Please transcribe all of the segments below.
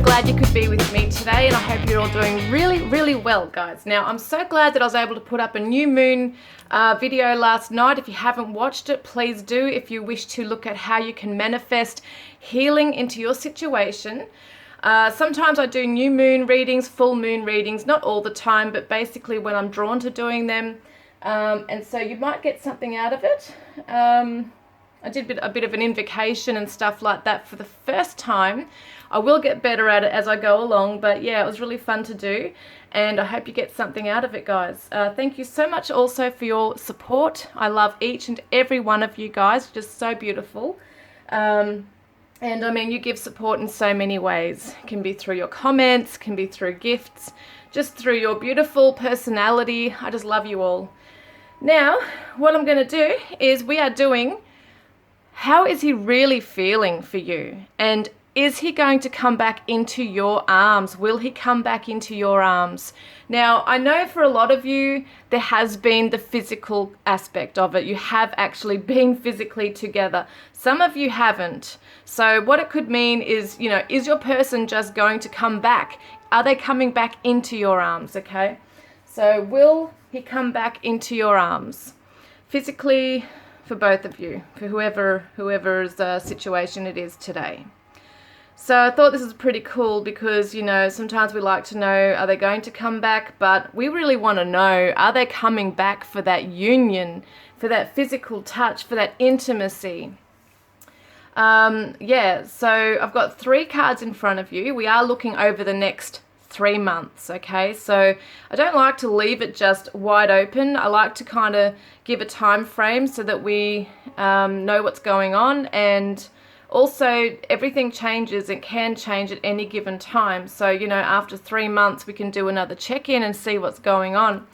glad you could be with me today, and I hope you're all doing really well, guys. Now, I'm so glad that I was able to put up a new moon video last night. If you haven't watched it, please do if you wish to look at how you can manifest healing into your situation. Sometimes I do new moon readings, full moon readings, not all the time, but basically when I'm drawn to doing them. And so you might get something out of it. I did a bit of an invocation and stuff like that for the first time. I will get better at it as I go along, but yeah, it was really fun to do, and I hope you get something out of it, guys. Thank you so much also for your support. I love each and every one of you guys, just so beautiful. And I mean, you give support in so many ways. It can be through your comments, can be through gifts, just through your beautiful personality. I just love you all. Now, what I'm going to do is we are doing, how is he really feeling for you? And is he going to come back into your arms? Will he come back into your arms? Now, I know for a lot of you, there has been the physical aspect of it. You have actually been physically together. Some of you haven't. So what it could mean is, you know, is your person just going to come back? Are they coming back into your arms, okay? So will he come back into your arms? Physically, for both of you, for whoever's situation it is today. So I thought this was pretty cool because, you know, sometimes we like to know, are they going to come back? But we really want to know, are they coming back for that union, for that physical touch, for that intimacy? Yeah, so I've got 3 cards in front of you. We are looking over the next 3 months, okay? So I don't like to leave it just wide open. I like to kind of give a time frame so that we know what's going on, and also everything changes. It can change at any given time. So, you know, after 3 months we can do another check-in and see what's going on.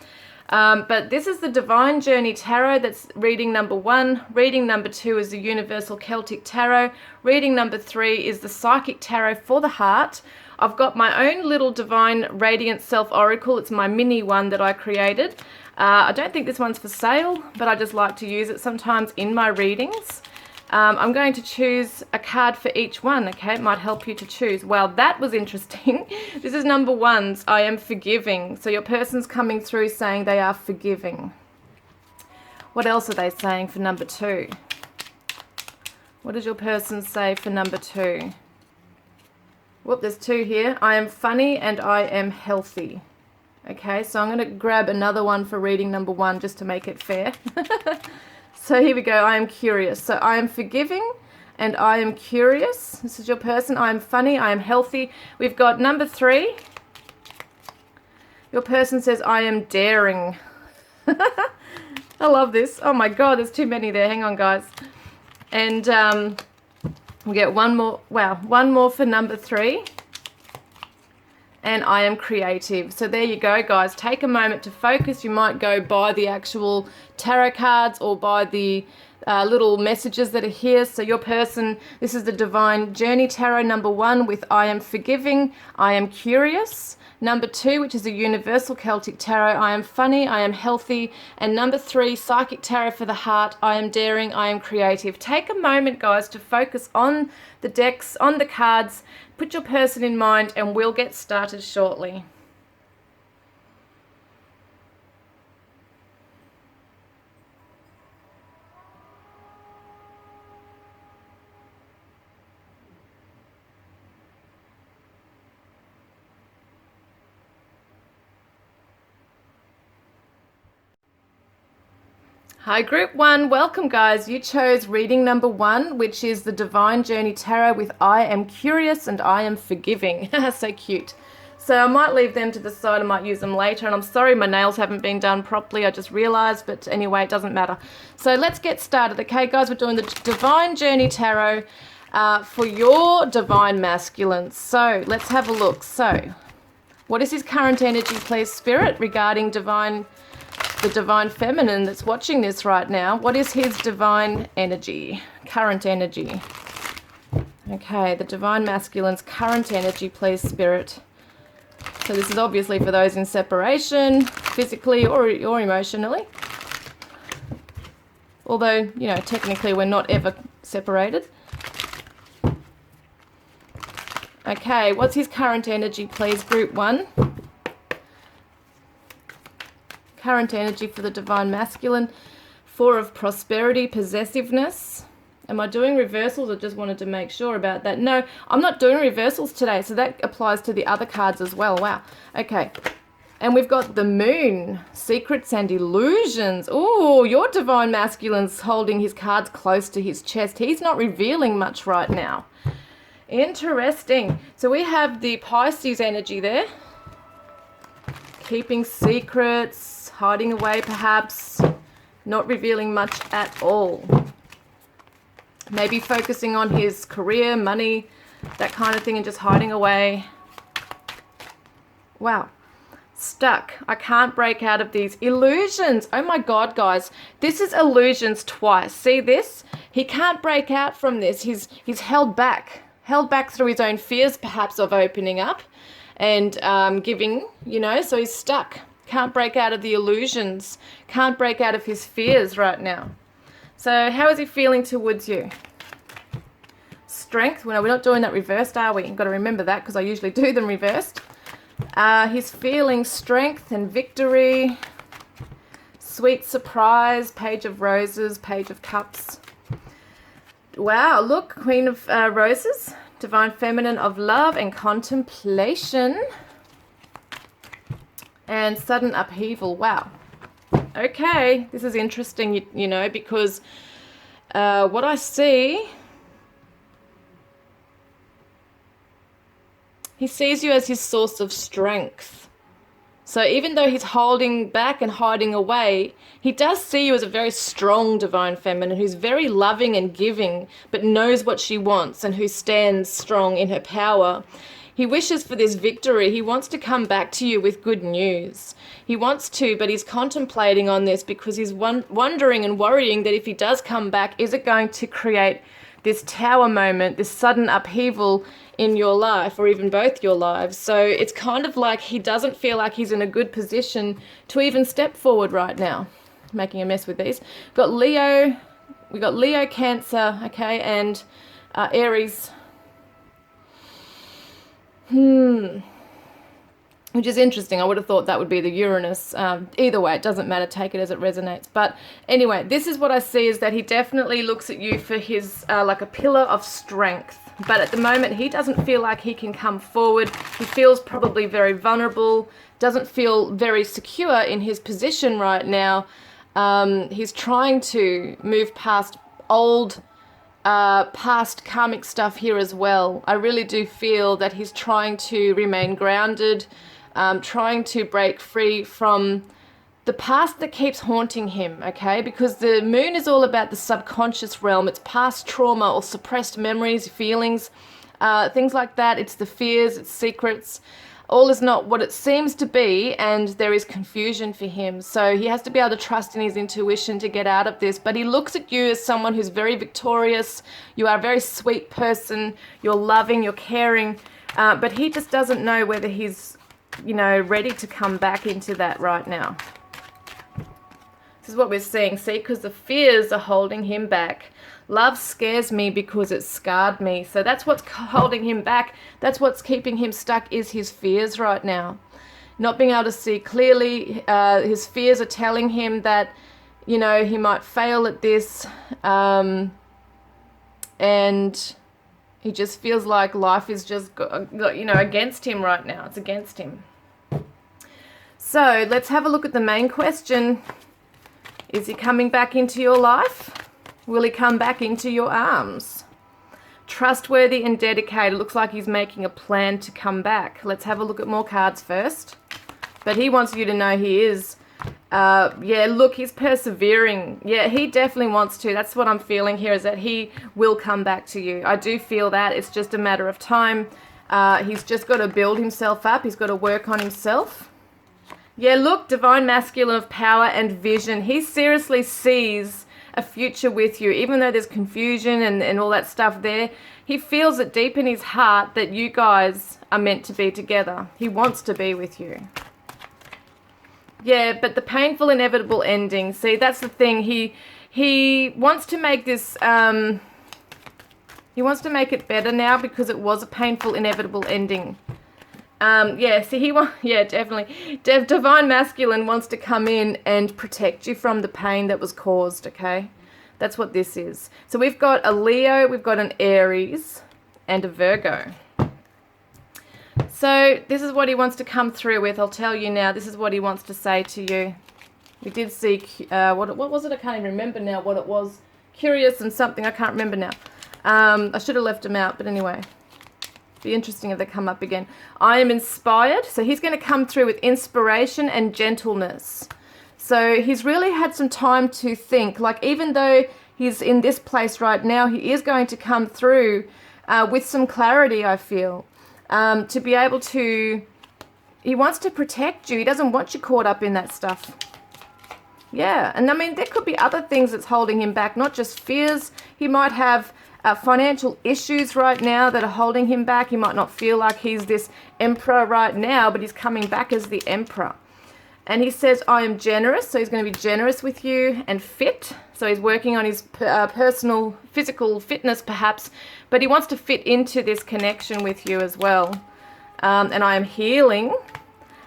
But this is the Divine Journey Tarot. That's reading number 1. Reading number 2 is the Universal Celtic Tarot. Reading number 3 is the Psychic Tarot for the Heart. I've got my own little Divine Radiant Self Oracle. It's my mini one that I created. I don't think this one's for sale, but I just like to use it sometimes in my readings. I'm going to choose a card for each one, okay? It might help you to choose. Well, that was interesting. This is number 1's, I am forgiving. So your person's coming through saying they are forgiving. What else are they saying for number 2? What does your person say for number 2? Whoop, there's 2 here. I am funny and I am healthy. Okay, so I'm going to grab another one for reading number 1 just to make it fair. So here we go. I am curious. So I am forgiving and I am curious. This is your person. I am funny. I am healthy. We've got number 3. Your person says, I am daring. I love this. Oh my God, there's too many there. Hang on, guys. And we'll get one more. Wow, one more for number 3. And I am creative. So there you go, guys. Take a moment to focus. You might go buy the actual tarot cards or buy the little messages that are here. So your person, this is the Divine Journey Tarot number 1 with I am forgiving, I am curious. Number 2, which is a Universal Celtic Tarot, I am funny, I am healthy. And number 3, Psychic Tarot for the Heart, I am daring, I am creative. Take a moment, guys, to focus on the decks, on the cards. Put your person in mind and we'll get started shortly. Hi group 1, welcome guys. You chose reading number 1, which is the Divine Journey Tarot with I am curious and I am forgiving. So cute. So I might leave them to the side, I might use them later, and I'm sorry my nails haven't been done properly, I just realized, but anyway, it doesn't matter. So let's get started, okay guys? We're doing the Divine Journey Tarot for your Divine Masculines. So let's have a look. So what is his current energy, please, Spirit, regarding the Divine Feminine that's watching this right now? What is his divine energy, current energy? Okay, the Divine Masculine's current energy, please, Spirit. So this is obviously for those in separation, physically or emotionally. Although, you know, technically we're not ever separated. Okay, what's his current energy, please, group 1? Current energy for the Divine Masculine. 4 of prosperity, possessiveness. Am I doing reversals? I just wanted to make sure about that. No, I'm not doing reversals today, so that applies to the other cards as well. Wow. Okay. And we've got the Moon, secrets and illusions. Oh, your Divine Masculine's holding his cards close to his chest. He's not revealing much right now. Interesting. So we have the Pisces energy there. Keeping secrets, hiding away perhaps, not revealing much at all. Maybe focusing on his career, money, that kind of thing, and just hiding away. Wow. Stuck. I can't break out of these illusions. Oh my God, guys. This is illusions twice. See this? He can't break out from this. He's held back. Held back through his own fears, perhaps, of opening up and giving, you know, so he's stuck. Can't break out of the illusions. Can't break out of his fears right now. So how is he feeling towards you? Strength. Well, we're not doing that reversed, are we? You've got to remember that because I usually do them reversed. He's feeling strength and victory. Sweet surprise. Page of Roses. Page of Cups. Wow, look. Queen of Roses. Divine Feminine of love and contemplation. And sudden upheaval. Wow. Okay, this is interesting, you know, because what I see, he sees you as his source of strength. So even though he's holding back and hiding away, he does see you as a very strong Divine Feminine who's very loving and giving, but knows what she wants and who stands strong in her power. He wishes for this victory. He wants to come back to you with good news. He wants to, but he's contemplating on this because he's wondering and worrying that if he does come back, is it going to create this tower moment, this sudden upheaval in your life or even both your lives? So it's kind of like he doesn't feel like he's in a good position to even step forward right now. Making a mess with these. We got Leo, Cancer, okay, and Aries. Which is interesting. I would have thought that would be the Uranus. Either way, it doesn't matter. Take it as it resonates. But anyway, this is what I see, is that he definitely looks at you for his, like a pillar of strength. But at the moment, he doesn't feel like he can come forward. He feels probably very vulnerable, doesn't feel very secure in his position right now. He's trying to move past past karmic stuff here as well. I really do feel that he's trying to remain grounded, trying to break free from the past that keeps haunting him, okay? Because the moon is all about the subconscious realm. It's past trauma or suppressed memories, feelings, things like that. It's the fears, it's secrets. All is not what it seems to be, and there is confusion for him. So he has to be able to trust in his intuition to get out of this. But he looks at you as someone who's very victorious. You are a very sweet person. You're loving, you're caring. But he just doesn't know whether he's, you know, ready to come back into that right now. This is what we're seeing. See, because the fears are holding him back. Love scares me because it scarred me. So that's what's holding him back. That's what's keeping him stuck, is his fears right now. Not being able to see clearly. His fears are telling him that, you know, he might fail at this. And he just feels like life is just, you know, against him right now. It's against him. So let's have a look at the main question. Is he coming back into your life? Will he come back into your arms? Trustworthy and dedicated. Looks like he's making a plan to come back. Let's have a look at more cards first. But he wants you to know he is. Yeah, look, he's persevering. Yeah, he definitely wants to. That's what I'm feeling here, is that he will come back to you. I do feel that. It's just a matter of time. He's just got to build himself up. He's got to work on himself. Yeah, look, Divine Masculine of power and vision. He seriously sees a future with you, even though there's confusion and all that stuff there. He feels it deep in his heart that you guys are meant to be together. He wants to be with you. Yeah, but the painful, inevitable ending. See, that's the thing. He wants to make this He wants to make it better now because it was a painful, inevitable ending. Yeah, see, yeah, definitely. Divine Masculine wants to come in and protect you from the pain that was caused, okay? That's what this is. So we've got a Leo, we've got an Aries, and a Virgo. So this is what he wants to come through with. I'll tell you now, this is what he wants to say to you. We did see, what was it? I can't even remember now what it was. Curious and something, I can't remember now. I should have left them out, but anyway. Be interesting if they come up again. I am inspired. So he's going to come through with inspiration and gentleness. So he's really had some time to think. Like, even though he's in this place right now, he is going to come through with some clarity, I feel. To be able to... He wants to protect you. He doesn't want you caught up in that stuff. Yeah, and I mean, there could be other things that's holding him back, not just fears. He might have financial issues right now that are holding him back. He might not feel like he's this emperor right now, but he's coming back as the emperor. And he says, I am generous, so he's going to be generous with you, and fit. So he's working on his personal, physical fitness perhaps, but he wants to fit into this connection with you as well. And I am healing,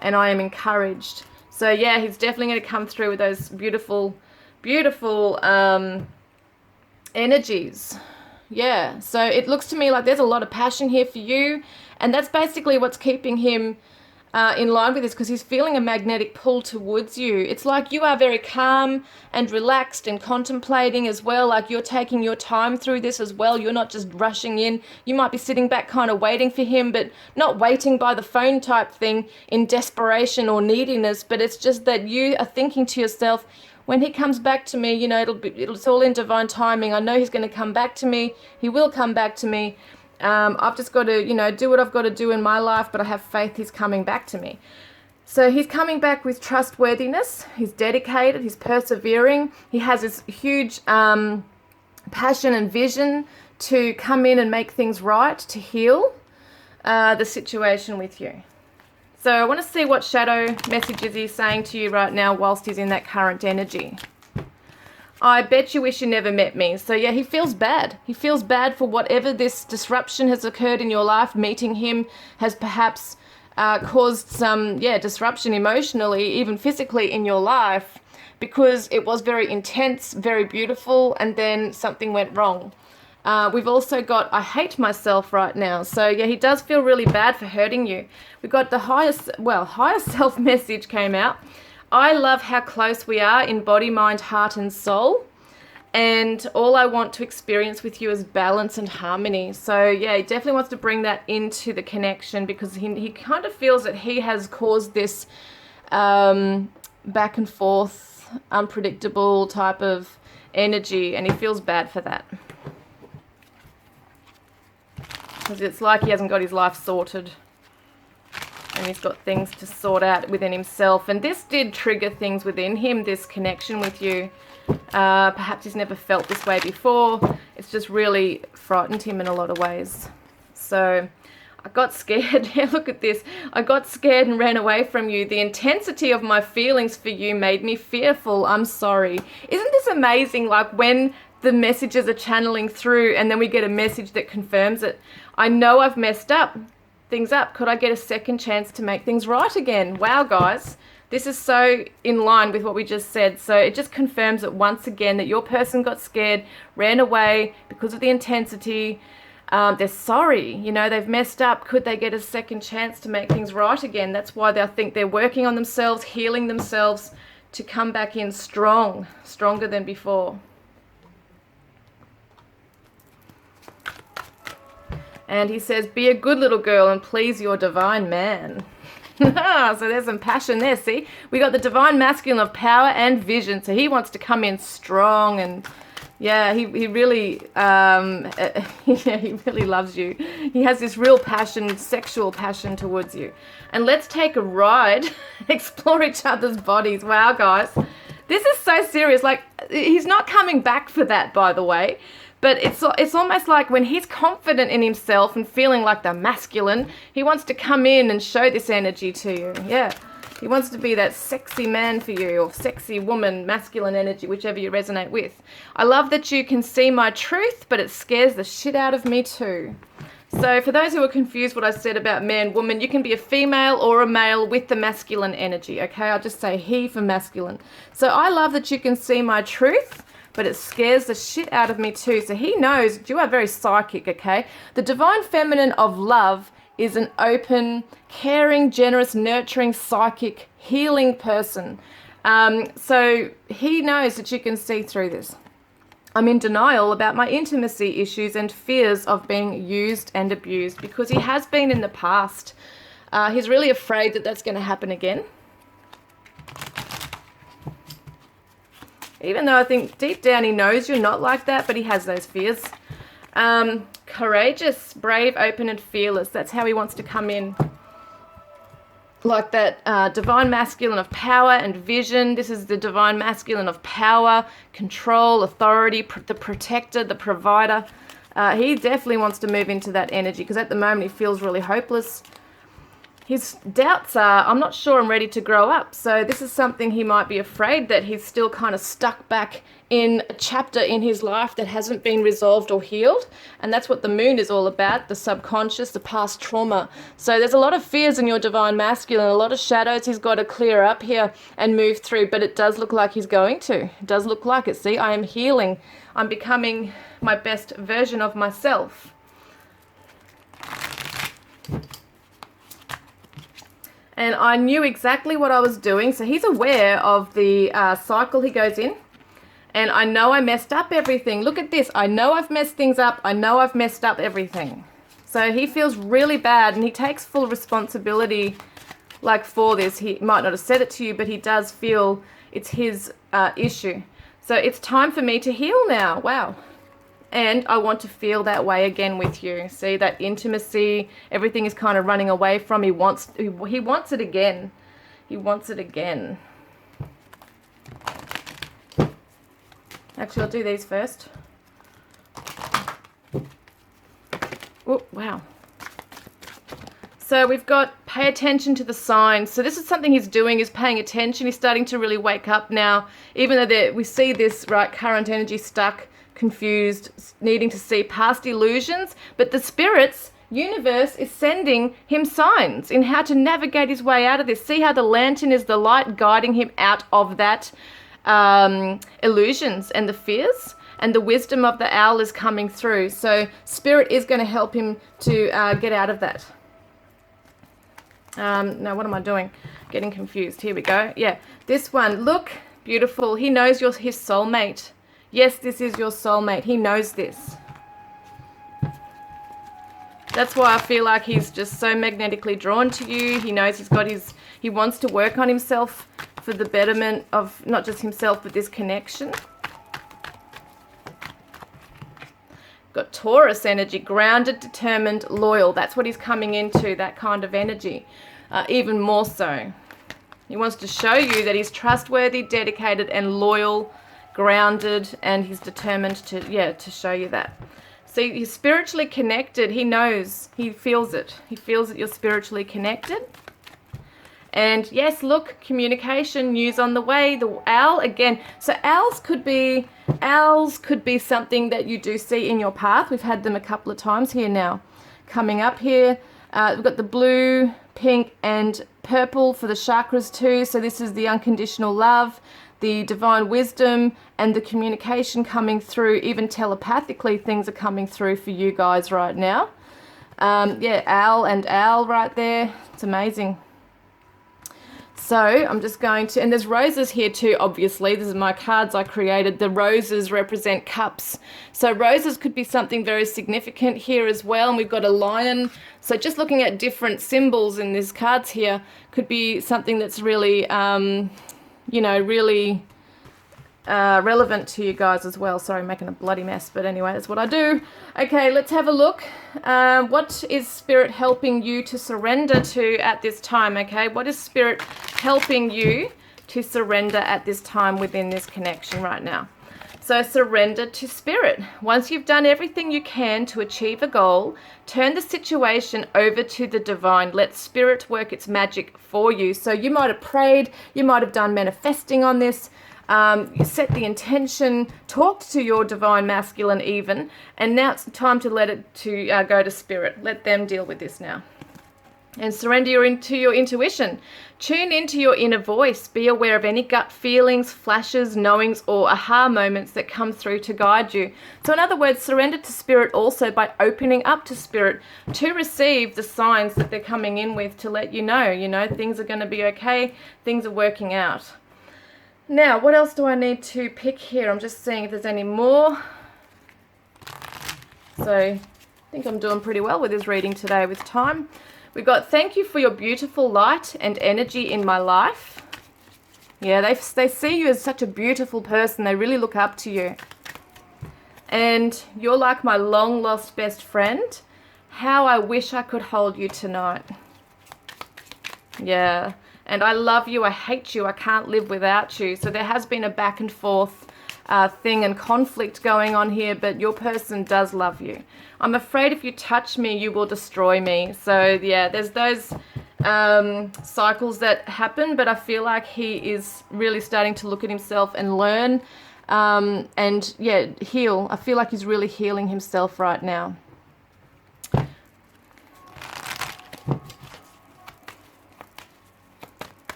and I am encouraged. So yeah, he's definitely going to come through with those beautiful, beautiful energies. Yeah, so it looks to me like there's a lot of passion here for you, and that's basically what's keeping him in line with this, because he's feeling a magnetic pull towards you. It's like you are very calm and relaxed and contemplating as well, like you're taking your time through this as well. You're not just rushing in. You might be sitting back kind of waiting for him, but not waiting by the phone type thing in desperation or neediness, but it's just that you are thinking to yourself, when he comes back to me, you know, it's all in divine timing. I know he's going to come back to me. He will come back to me. I've just got to, you know, do what I've got to do in my life, but I have faith he's coming back to me. So he's coming back with trustworthiness. He's dedicated. He's persevering. He has this huge passion and vision to come in and make things right, to heal the situation with you. So I want to see what shadow messages he's saying to you right now whilst he's in that current energy. I bet you wish you never met me. So yeah, he feels bad. He feels bad for whatever this disruption has occurred in your life. Meeting him has perhaps caused some, disruption emotionally, even physically in your life, because it was very intense, very beautiful, and then something went wrong. We've also got, I hate myself right now. So yeah, he does feel really bad for hurting you. We've got the higher self message came out. I love how close we are in body, mind, heart, and soul. And all I want to experience with you is balance and harmony. So yeah, he definitely wants to bring that into the connection, because he kind of feels that he has caused this back and forth, unpredictable type of energy, and he feels bad for that. Because it's like he hasn't got his life sorted. And he's got things to sort out within himself. And this did trigger things within him, this connection with you. Perhaps he's never felt this way before. It's just really frightened him in a lot of ways. So I got scared. Yeah, look at this. I got scared and ran away from you. The intensity of my feelings for you made me fearful. I'm sorry. Isn't this amazing? Like when the messages are channeling through and then we get a message that confirms it. I know I've messed things up. Could I get a second chance to make things right again? Wow, guys, this is so in line with what we just said. So it just confirms it once again that your person got scared, ran away because of the intensity. They're sorry, you know, they've messed up. Could they get a second chance to make things right again? That's why I think they're working on themselves, healing themselves to come back in stronger than before. And he says, be a good little girl and please your divine man. So there's some passion there, see? We got the divine masculine of power and vision. So he wants to come in strong, and yeah, he really, he really loves you. He has this real passion, sexual passion towards you. And let's take a ride, explore each other's bodies. Wow, guys. This is so serious. Like, he's not coming back for that, by the way. But it's almost like when he's confident in himself and feeling like the masculine, he wants to come in and show this energy to you. Yeah. He wants to be that sexy man for you, or sexy woman, masculine energy, whichever you resonate with. I love that you can see my truth, but it scares the shit out of me too. So for those who are confused what I said about man, woman, you can be a female or a male with the masculine energy, okay? I'll just say he for masculine. So I love that you can see my truth, but it scares the shit out of me too. So he knows you are very psychic, okay? The divine feminine of love is an open, caring, generous, nurturing, psychic, healing person. So he knows that you can see through this. I'm in denial about my intimacy issues and fears of being used and abused, because he has been in the past. He's really afraid that that's going to happen again. Even though I think deep down he knows you're not like that, but he has those fears. Courageous, brave, open, and fearless. That's how he wants to come in. Like that divine masculine of power and vision. This is the divine masculine of power, control, authority, the protector, the provider. He definitely wants to move into that energy, because at the moment he feels really hopeless. His doubts are, I'm not sure I'm ready to grow up. So this is something he might be afraid that he's still kind of stuck back in a chapter in his life that hasn't been resolved or healed. And that's what the moon is all about, the subconscious, the past trauma. So there's a lot of fears in your divine masculine, a lot of shadows he's got to clear up here and move through. But it does look like he's going to. It does look like it. See, I am healing. I'm becoming my best version of myself. And I knew exactly what I was doing. So he's aware of the cycle he goes in. And I know I messed up everything. Look at this. I know I've messed things up. I know I've messed up everything. So he feels really bad, and he takes full responsibility for this. He might not have said it to you, but he does feel it's his issue. So it's time for me to heal now. Wow. And I want to feel that way again with you. See, that intimacy, everything is kind of running away from. He wants it again. He wants it again. Actually, I'll do these first. Oh, wow. So we've got pay attention to the signs. So this is something he's doing, is paying attention. He's starting to really wake up now. Even though we see this, right, current energy stuck, confused, needing to see past illusions, but the spirits universe is sending him signs in how to navigate his way out of this. See how the lantern is the light guiding him out of that illusions and the fears, and the wisdom of the owl is coming through. So spirit is going to help him to get out of that. Now what am I doing? Getting confused. Here we go. Yeah, this one, look, beautiful. He knows you're his soulmate. Yes, this is your soulmate. He knows this. That's why I feel like he's just so magnetically drawn to you. He knows he wants to work on himself for the betterment of not just himself, but this connection. Got Taurus energy, grounded, determined, loyal. That's what he's coming into, that kind of energy, even more so. He wants to show you that he's trustworthy, dedicated, and loyal, grounded, and he's determined to show you that. See, he's spiritually connected. He knows, he feels it. He feels that you're spiritually connected. And yes, look, communication, news on the way, the owl again. So owls could be something that you do see in your path. We've had them a couple of times here now. Coming up here, we've got the blue, pink, and purple for the chakras too. So this is the unconditional love, the divine wisdom, and the communication coming through. Even telepathically, things are coming through for you guys right now. Yeah, owl and owl right there. It's amazing. So I'm just going to, and there's roses here too, obviously. This is my cards I created. The roses represent cups. So roses could be something very significant here as well. And we've got a lion. So just looking at different symbols in these cards here could be something that's really, really relevant to you guys as well. Sorry, I'm making a bloody mess, but anyway, that's what I do. Okay, let's have a look. What is Spirit helping you to surrender to at this time, okay? What is Spirit helping you to surrender at this time within this connection right now? So surrender to spirit. Once you've done everything you can to achieve a goal, turn the situation over to the divine. Let spirit work its magic for you. So you might have prayed, you might have done manifesting on this, you set the intention, talked to your divine masculine even, and now it's time to let it go to spirit. Let them deal with this now. And surrender into your intuition. Tune into your inner voice. Be aware of any gut feelings, flashes, knowings, or aha moments that come through to guide you. So in other words, surrender to spirit also by opening up to spirit to receive the signs that they're coming in with to let you know, things are going to be okay, things are working out. Now, what else do I need to pick here? I'm just seeing if there's any more. So I think I'm doing pretty well with this reading today with time. We've got, thank you for your beautiful light and energy in my life. Yeah, they see you as such a beautiful person. They really look up to you. And you're like my long lost best friend. How I wish I could hold you tonight. Yeah, and I love you. I hate you. I can't live without you. So there has been a back and forth thing and conflict going on here, but your person does love you. I'm afraid if you touch me, you will destroy me. So yeah, there's those cycles that happen, but I feel like he is really starting to look at himself and learn and yeah, heal. I feel like he's really healing himself right now.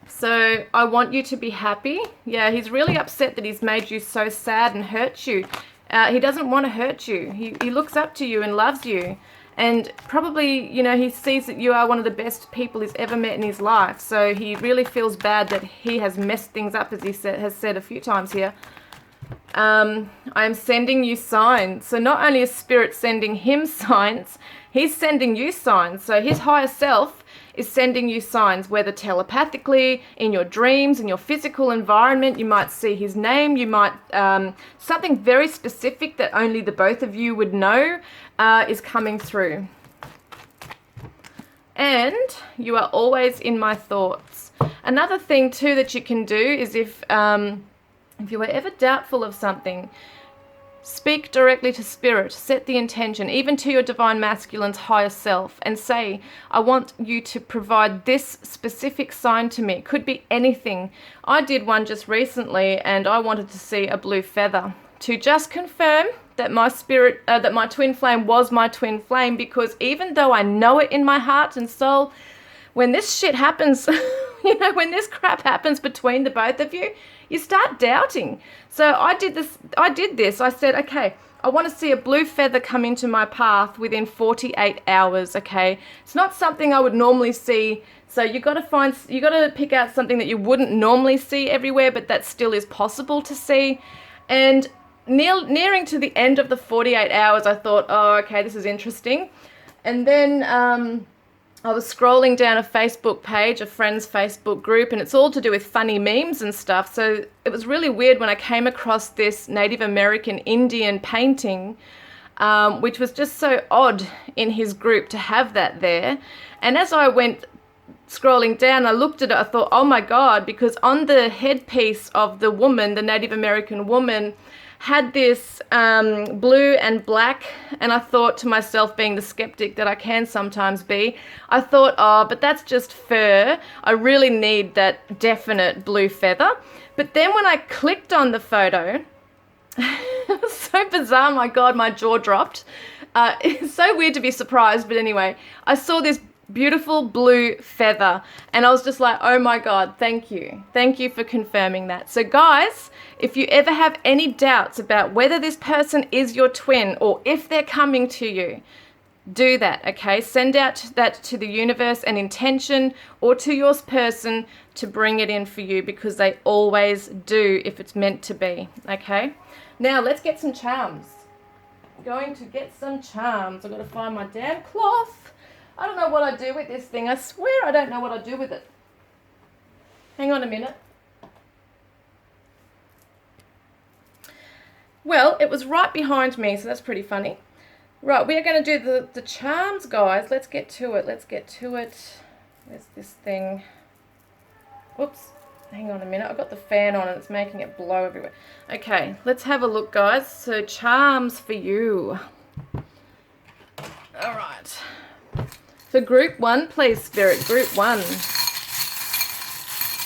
So I want you to be happy. Yeah, he's really upset that he's made you so sad and hurt you. He doesn't want to hurt you. He looks up to you and loves you. And probably, he sees that you are one of the best people he's ever met in his life. So he really feels bad that he has messed things up, as he has said a few times here. I am sending you signs. So not only is Spirit sending him signs, he's sending you signs. So his higher self is sending you signs, whether telepathically, in your dreams, in your physical environment. You might see his name. You might, something very specific that only the both of you would know is coming through. And you are always in my thoughts. Another thing too that you can do is if you are ever doubtful of something, speak directly to Spirit, set the intention, even to your divine masculine's higher self, and say, I want you to provide this specific sign to me. It could be anything. I did one just recently, and I wanted to see a blue feather to just confirm that my spirit, that my twin flame was my twin flame, because even though I know it in my heart and soul, when this shit happens, when this crap happens between the both of you, you start doubting. So I did this. I said, okay, I want to see a blue feather come into my path within 48 hours, okay? It's not something I would normally see. So you got to pick out something that you wouldn't normally see everywhere, but that still is possible to see. And nearing to the end of the 48 hours, I thought, oh, okay, this is interesting. And then I was scrolling down a Facebook page, a friend's Facebook group, and it's all to do with funny memes and stuff. So it was really weird when I came across this Native American Indian painting, which was just so odd in his group to have that there. And as I went scrolling down, I looked at it, I thought, oh my God, because on the headpiece of the woman, the Native American woman, had this blue and black, and I thought to myself, being the skeptic that I can sometimes be, I thought, oh, but that's just fur. I really need that definite blue feather. But then when I clicked on the photo, it was so bizarre, my God, my jaw dropped. It's so weird to be surprised, but anyway, I saw this beautiful blue feather, and I was just like, oh my God, thank you. Thank you for confirming that. So guys, if you ever have any doubts about whether this person is your twin or if they're coming to you, do that, okay? Send out that to the universe, an intention, or to your person to bring it in for you, because they always do if it's meant to be, okay? Now let's get some charms. I'm going to get some charms. I've got to find my damn cloth. I don't know what I do with this thing. I swear I don't know what I do with it. Hang on a minute. Well, it was right behind me, so that's pretty funny. Right, we are going to do the charms, guys. Let's get to it. Let's get to it. Where's this thing? Whoops. hang on a minute. I've got the fan on and it's making it blow everywhere. Okay, let's have a look, guys. So charms for you. All right. For group 1, please, Spirit. Group 1.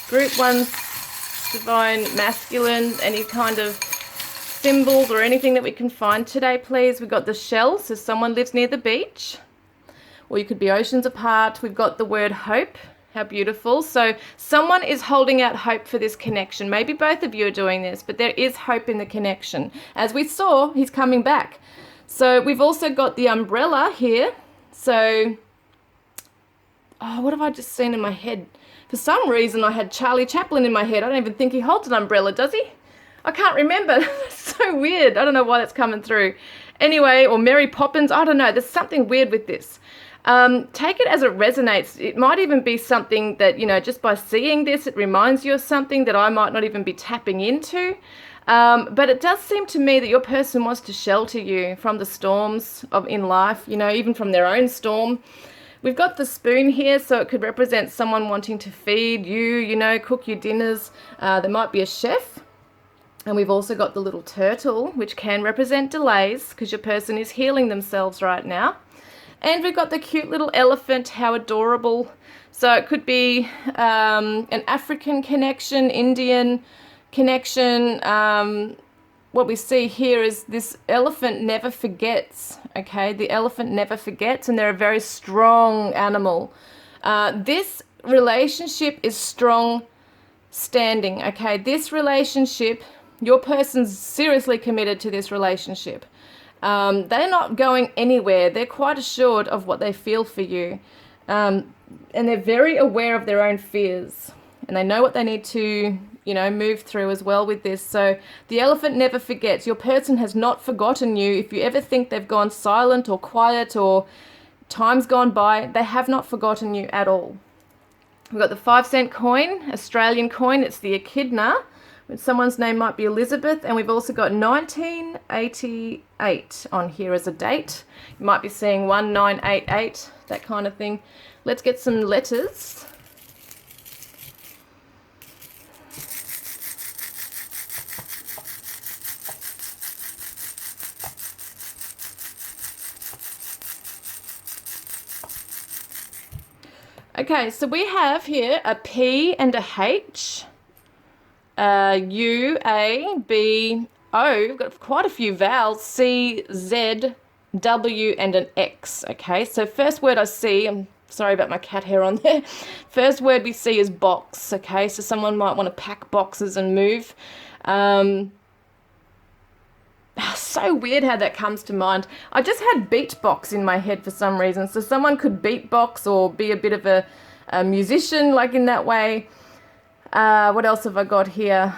Group 1's divine masculine, any kind of symbols or anything that we can find today, please. We've got the shell, so someone lives near the beach. Or you could be oceans apart. We've got the word hope. How beautiful. So someone is holding out hope for this connection. Maybe both of you are doing this, but there is hope in the connection. As we saw, he's coming back. So we've also got the umbrella here. So, oh, what have I just seen in my head? For some reason, I had Charlie Chaplin in my head. I don't even think he holds an umbrella, does he? I can't remember. It's so weird. I don't know why that's coming through. Anyway, or Mary Poppins. I don't know. There's something weird with this. Take it as it resonates. It might even be something that, you know, just by seeing this, it reminds you of something that I might not even be tapping into. But it does seem to me that your person wants to shelter you from the storms in life, you know, even from their own storm. We've got the spoon here, so it could represent someone wanting to feed you, you know, cook your dinners. There might be a chef. And we've also got the little turtle, which can represent delays because your person is healing themselves right now. And we've got the cute little elephant, how adorable. So it could be an African connection, Indian connection. What we see here is this elephant never forgets, okay? The elephant never forgets, and they're a very strong animal. This relationship is strong standing, okay? This relationship, your person's seriously committed to this relationship. They're not going anywhere. They're quite assured of what they feel for you. And they're very aware of their own fears. And they know what they need to, you know, move through as well with this. So the elephant never forgets. Your person has not forgotten you. If you ever think they've gone silent or quiet or time's gone by, they have not forgotten you at all. We've got the 5-cent coin, Australian coin. It's the echidna. Someone's name might be Elizabeth, and we've also got 1988 on here as a date. You might be seeing 1988, that kind of thing. Let's get some letters. Okay, so we have here a P and a H. U, A, B, O. We've got quite a few vowels. C, Z, W, and an X. Okay, so first word I see, I'm sorry about my cat hair on there. First word we see is box. Okay, so someone might want to pack boxes and move. So weird how that comes to mind. I just had beatbox in my head for some reason. So someone could beatbox or be a bit of a musician, like in that way. What else have I got here?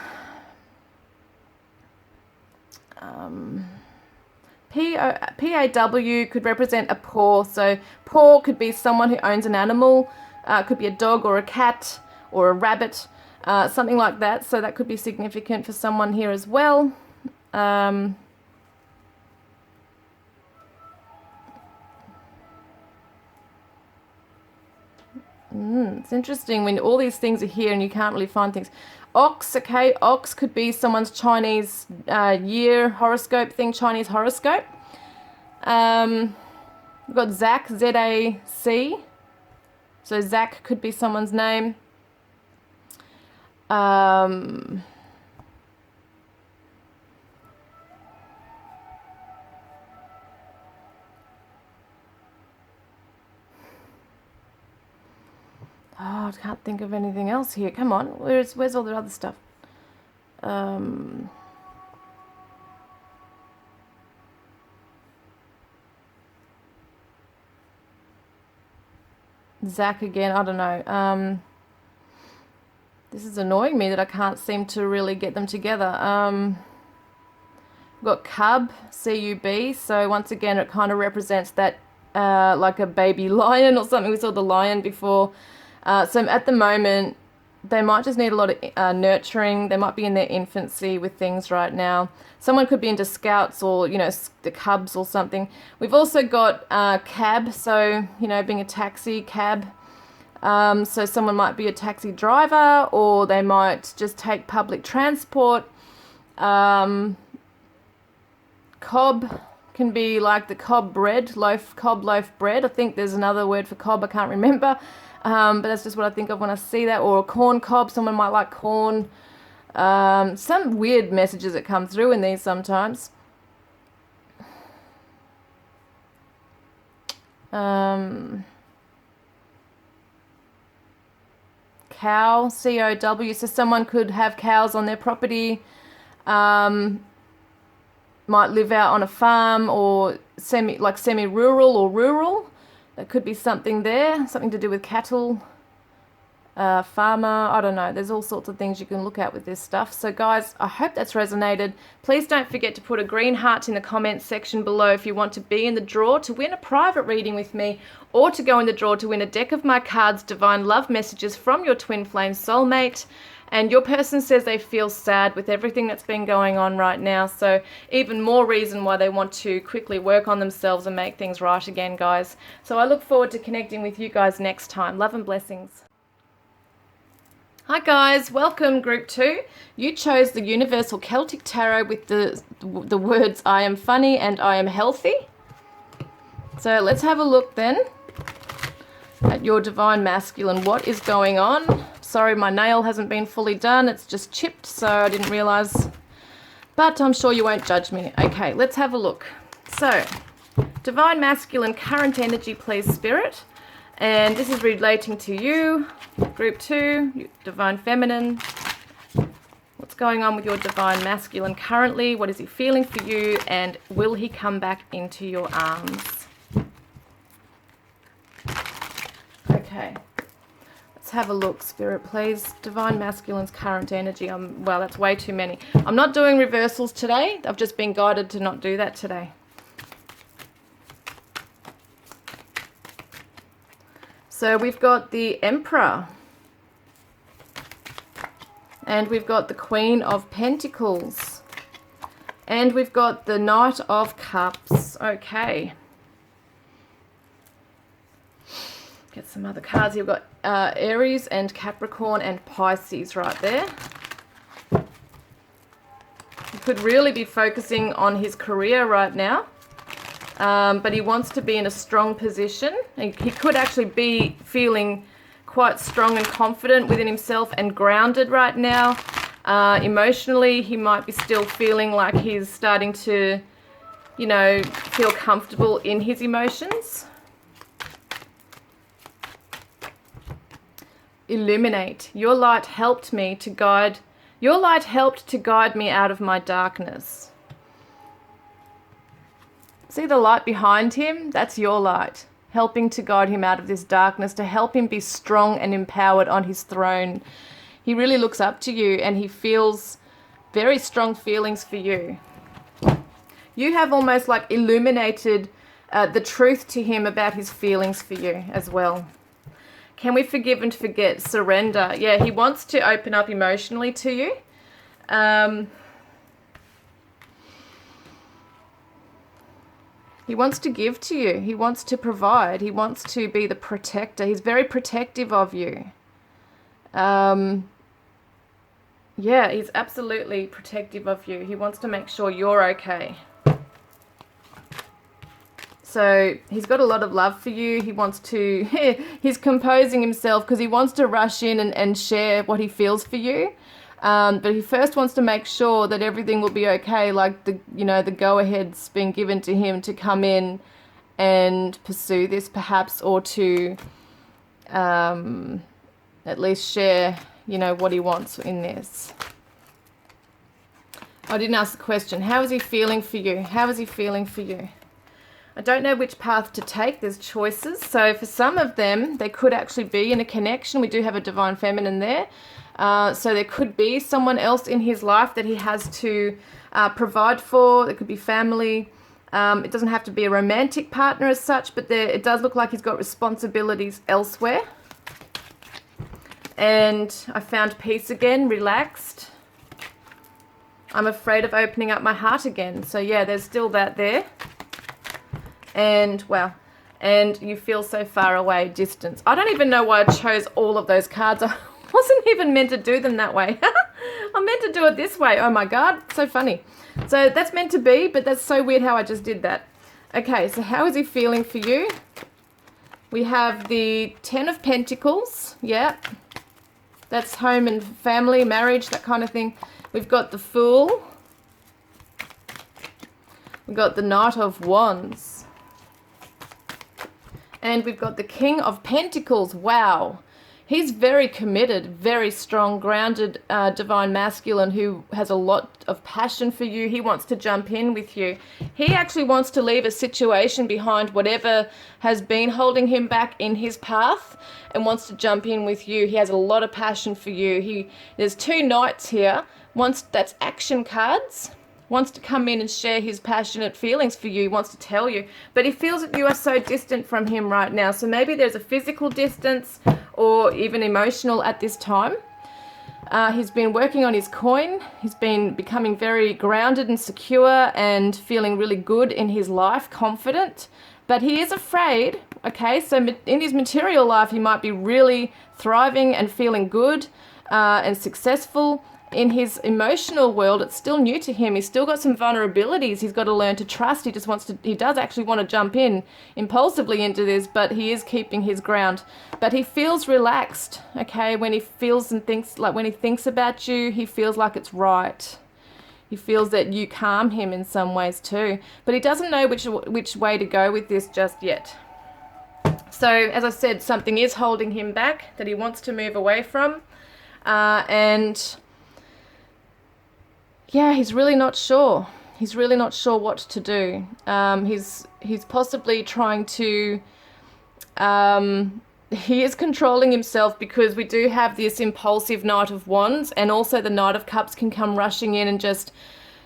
PAW could represent a paw. So paw could be someone who owns an animal. It could be a dog or a cat or a rabbit, something like that. So that could be significant for someone here as well. It's interesting when all these things are here and you can't really find things. Ox, okay, ox could be someone's Chinese year horoscope thing, Chinese horoscope. We've got Zac, Z-A-C. So Zac could be someone's name. Oh, I can't think of anything else here. Come on, where's all the other stuff? Zac again, I don't know. This is annoying me that I can't seem to really get them together. We've got cub, C-U-B. So once again, it kind of represents that like a baby lion or something. We saw the lion before. So at the moment, they might just need a lot of nurturing. They might be in their infancy with things right now. Someone could be into scouts or, you know, the cubs or something. We've also got cab, so, you know, being a taxi, cab. So someone might be a taxi driver, or they might just take public transport. Cob can be like the cob bread, cob loaf bread. I think there's another word for cob, I can't remember. But that's just what I think of when I see that. Or a corn cob, someone might like corn. Some weird messages that come through in these sometimes. Cow, C-O-W, so someone could have cows on their property, might live out on a farm, or semi-rural or rural. That could be something there, something to do with cattle, farmer, I don't know. There's all sorts of things you can look at with this stuff. So guys, I hope that's resonated. Please don't forget to put a green heart in the comments section below if you want to be in the draw to win a private reading with me, or to go in the draw to win a deck of my cards, Divine Love Messages from your twin flame soulmate. And your person says they feel sad with everything that's been going on right now. So even more reason why they want to quickly work on themselves and make things right again, guys. So I look forward to connecting with you guys next time. Love and blessings. Hi guys, welcome group 2. You chose the Universal Celtic Tarot with the words I am funny and I am healthy. So let's have a look then at your Divine Masculine. What is going on? Sorry, my nail hasn't been fully done. It's just chipped, so I didn't realize. But I'm sure you won't judge me. Okay, let's have a look. So, Divine Masculine, current energy, please, Spirit. And this is relating to you, group 2, Divine Feminine. What's going on with your Divine Masculine currently? What is he feeling for you? And will he come back into your arms? Okay. Let's have a look, Spirit, please. Divine Masculine's current energy. Well, that's way too many. I'm not doing reversals today. I've just been guided to not do that today. So we've got the Emperor. And we've got the Queen of Pentacles. And we've got the Knight of Cups. Okay. Get some other cards here. We've got Aries and Capricorn and Pisces right there. He could really be focusing on his career right now. But he wants to be in a strong position. He could actually be feeling quite strong and confident within himself and grounded right now. Emotionally, he might be still feeling like he's starting to, you know, feel comfortable in his emotions. Illuminate. Your light helped me to guide. Your light helped to guide me out of my darkness. See the light behind him? That's your light, helping to guide him out of this darkness, to help him be strong and empowered on his throne. He really looks up to you, and he feels very strong feelings for you. You have almost like illuminated the truth to him about his feelings for you as well. Can we forgive and forget? Surrender. Yeah, he wants to open up emotionally to you. He wants to give to you. He wants to provide. He wants to be the protector. He's very protective of you. Yeah, he's absolutely protective of you. He wants to make sure you're okay. So he's got a lot of love for you. He wants to, he's composing himself because he wants to rush in and share what he feels for you. But he first wants to make sure that everything will be okay, like the go-ahead's been given to him to come in and pursue this perhaps, or to at least share, what he wants in this. I didn't ask the question. How is he feeling for you? How is he feeling for you? I don't know which path to take. There's choices. So for some of them, they could actually be in a connection. We do have a Divine Feminine there. So there could be someone else in his life that he has to provide for. It could be family. It doesn't have to be a romantic partner as such, but it does look like he's got responsibilities elsewhere. And I found peace again, relaxed. I'm afraid of opening up my heart again. So yeah, there's still that there. And wow. and you feel so far away, distance. I don't even know why I chose all of those cards. I wasn't even meant to do them that way. I'm meant to do it this way. Oh my God, so funny. So that's meant to be, but that's so weird how I just did that. Okay, so how is he feeling for you? We have the 10 of Pentacles. Yeah, that's home and family, marriage, that kind of thing. We've got the Fool. We've got the Knight of Wands. And we've got the King of Pentacles. Wow. He's very committed, very strong, grounded, divine masculine who has a lot of passion for you. He wants to jump in with you. He actually wants to leave a situation behind, whatever has been holding him back in his path, and wants to jump in with you. He has a lot of passion for you. There's 2 knights here. That's action cards. Wants to come in and share his passionate feelings for you, wants to tell you. But he feels that you are so distant from him right now. So maybe there's a physical distance or even emotional at this time. He's been working on his coin. He's been becoming very grounded and secure and feeling really good in his life, confident. But he is afraid, okay? So in his material life, he might be really thriving and feeling good and successful. In his emotional world, it's still new to him. He's still got some vulnerabilities he's got to learn to trust. He does actually want to jump in impulsively into this, but he is keeping his ground. But he feels relaxed, okay? When he feels and thinks, like when he thinks about you, he feels like it's right. He feels that you calm him in some ways too. But he doesn't know which way to go with this just yet. So, as I said, something is holding him back that he wants to move away from. Yeah, he's really not sure. He's really not sure what to do. He's possibly trying to... he is controlling himself because we do have this impulsive Knight of Wands, and also the Knight of Cups can come rushing in and just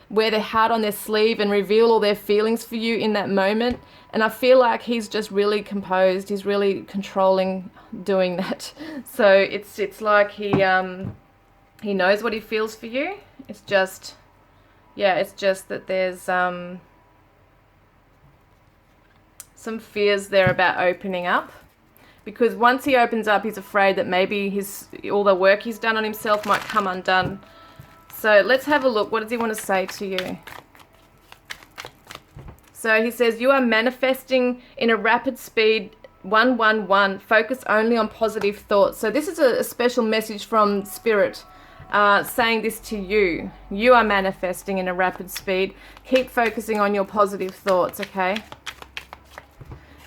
wear their heart on their sleeve and reveal all their feelings for you in that moment. And I feel like he's just really composed. He's really controlling doing that. So it's like he knows what he feels for you. It's just, yeah, it's just that there's some fears there about opening up. Because once he opens up, he's afraid that maybe all the work he's done on himself might come undone. So let's have a look. What does he want to say to you? So he says, you are manifesting in a rapid speed, 111. Focus only on positive thoughts. So this is a special message from Spirit. Saying this to you. You are manifesting in a rapid speed. Keep focusing on your positive thoughts, okay?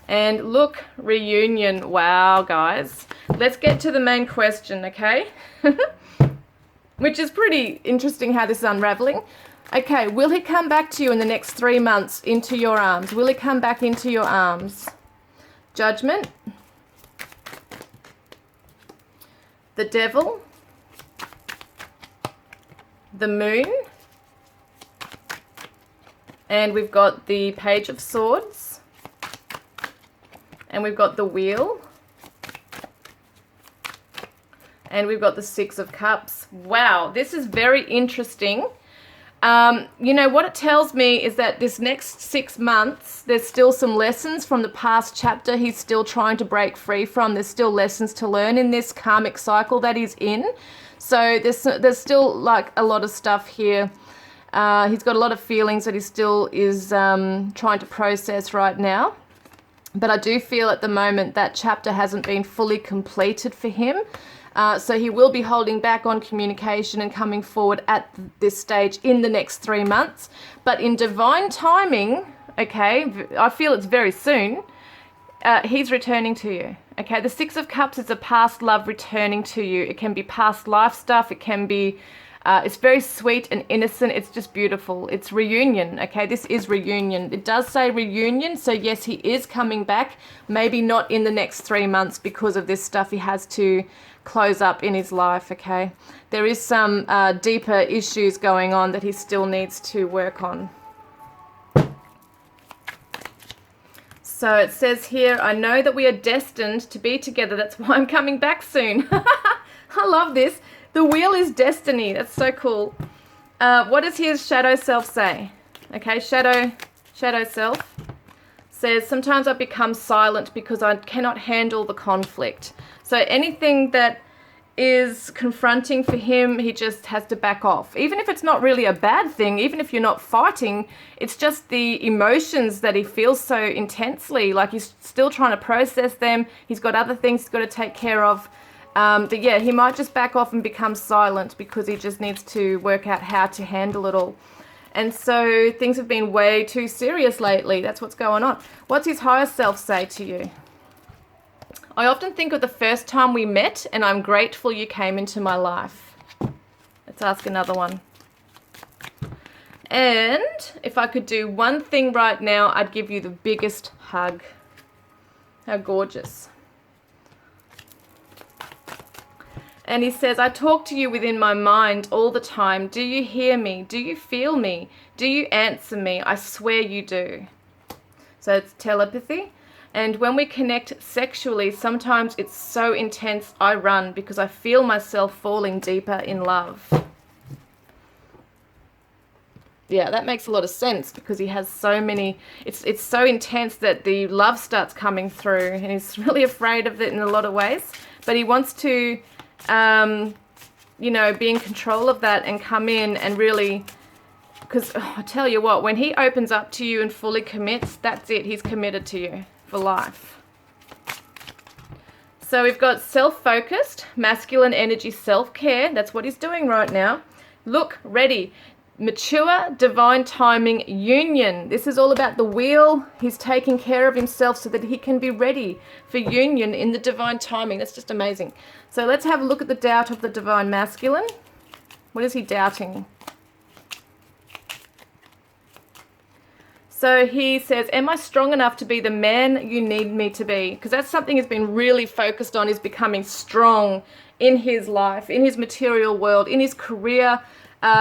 And look, reunion. Wow, guys. Let's get to the main question, okay? Which is pretty interesting how this is unraveling. Okay, will he come back to you in the next 3 months into your arms? Will he come back into your arms? Judgment. The Devil. The Moon, and we've got the Page of Swords, and we've got the Wheel, and we've got the 6 of Cups. Wow, this is very interesting. You know, what it tells me is that this next 6 months, there's still some lessons from the past chapter he's still trying to break free from. There's still lessons to learn in this karmic cycle that he's in. So there's still like a lot of stuff here. He's got a lot of feelings that he still is trying to process right now. But I do feel at the moment that chapter hasn't been fully completed for him. So he will be holding back on communication and coming forward at this stage in the next 3 months. But in divine timing, okay, I feel it's very soon, he's returning to you. Okay, the 6 of Cups is a past love returning to you. It can be past life stuff. It can be, it's very sweet and innocent. It's just beautiful. It's reunion, okay? This is reunion. It does say reunion, so yes, he is coming back. Maybe not in the next 3 months because of this stuff he has to close up in his life, okay? There is some deeper issues going on that he still needs to work on. So it says here, I know that we are destined to be together. That's why I'm coming back soon. I love this. The Wheel is destiny. That's so cool. What does his shadow self say? Okay, shadow self. says, sometimes I become silent because I cannot handle the conflict. So anything that is confronting for him, he just has to back off. Even if it's not really a bad thing, even if you're not fighting, it's just the emotions that he feels so intensely, like he's still trying to process them. He's got other things he's got to take care of. But yeah, he might just back off and become silent because he just needs to work out how to handle it all. And so things have been way too serious lately. That's what's going on. What's his higher self say to you? I often think of the first time we met, and I'm grateful you came into my life. Let's ask another one. And if I could do one thing right now, I'd give you the biggest hug. How gorgeous. And he says, I talk to you within my mind all the time. Do you hear me? Do you feel me? Do you answer me? I swear you do. So it's telepathy. And when we connect sexually, sometimes it's so intense I run because I feel myself falling deeper in love. Yeah, that makes a lot of sense because he has so many, it's so intense that the love starts coming through and he's really afraid of it in a lot of ways. But he wants to, you know, be in control of that and come in and really, because I tell you what, when he opens up to you and fully commits, that's it, he's committed to you for life. So we've got self-focused, masculine energy, self-care. That's what he's doing right now. Look, ready, mature, divine timing, union. This is all about the wheel. He's taking care of himself so that he can be ready for union in the divine timing. That's just amazing. So let's have a look at the doubt of the divine masculine. What is he doubting? So he says, am I strong enough to be the man you need me to be? Because that's something he's been really focused on, is becoming strong in his life, in his material world, in his career.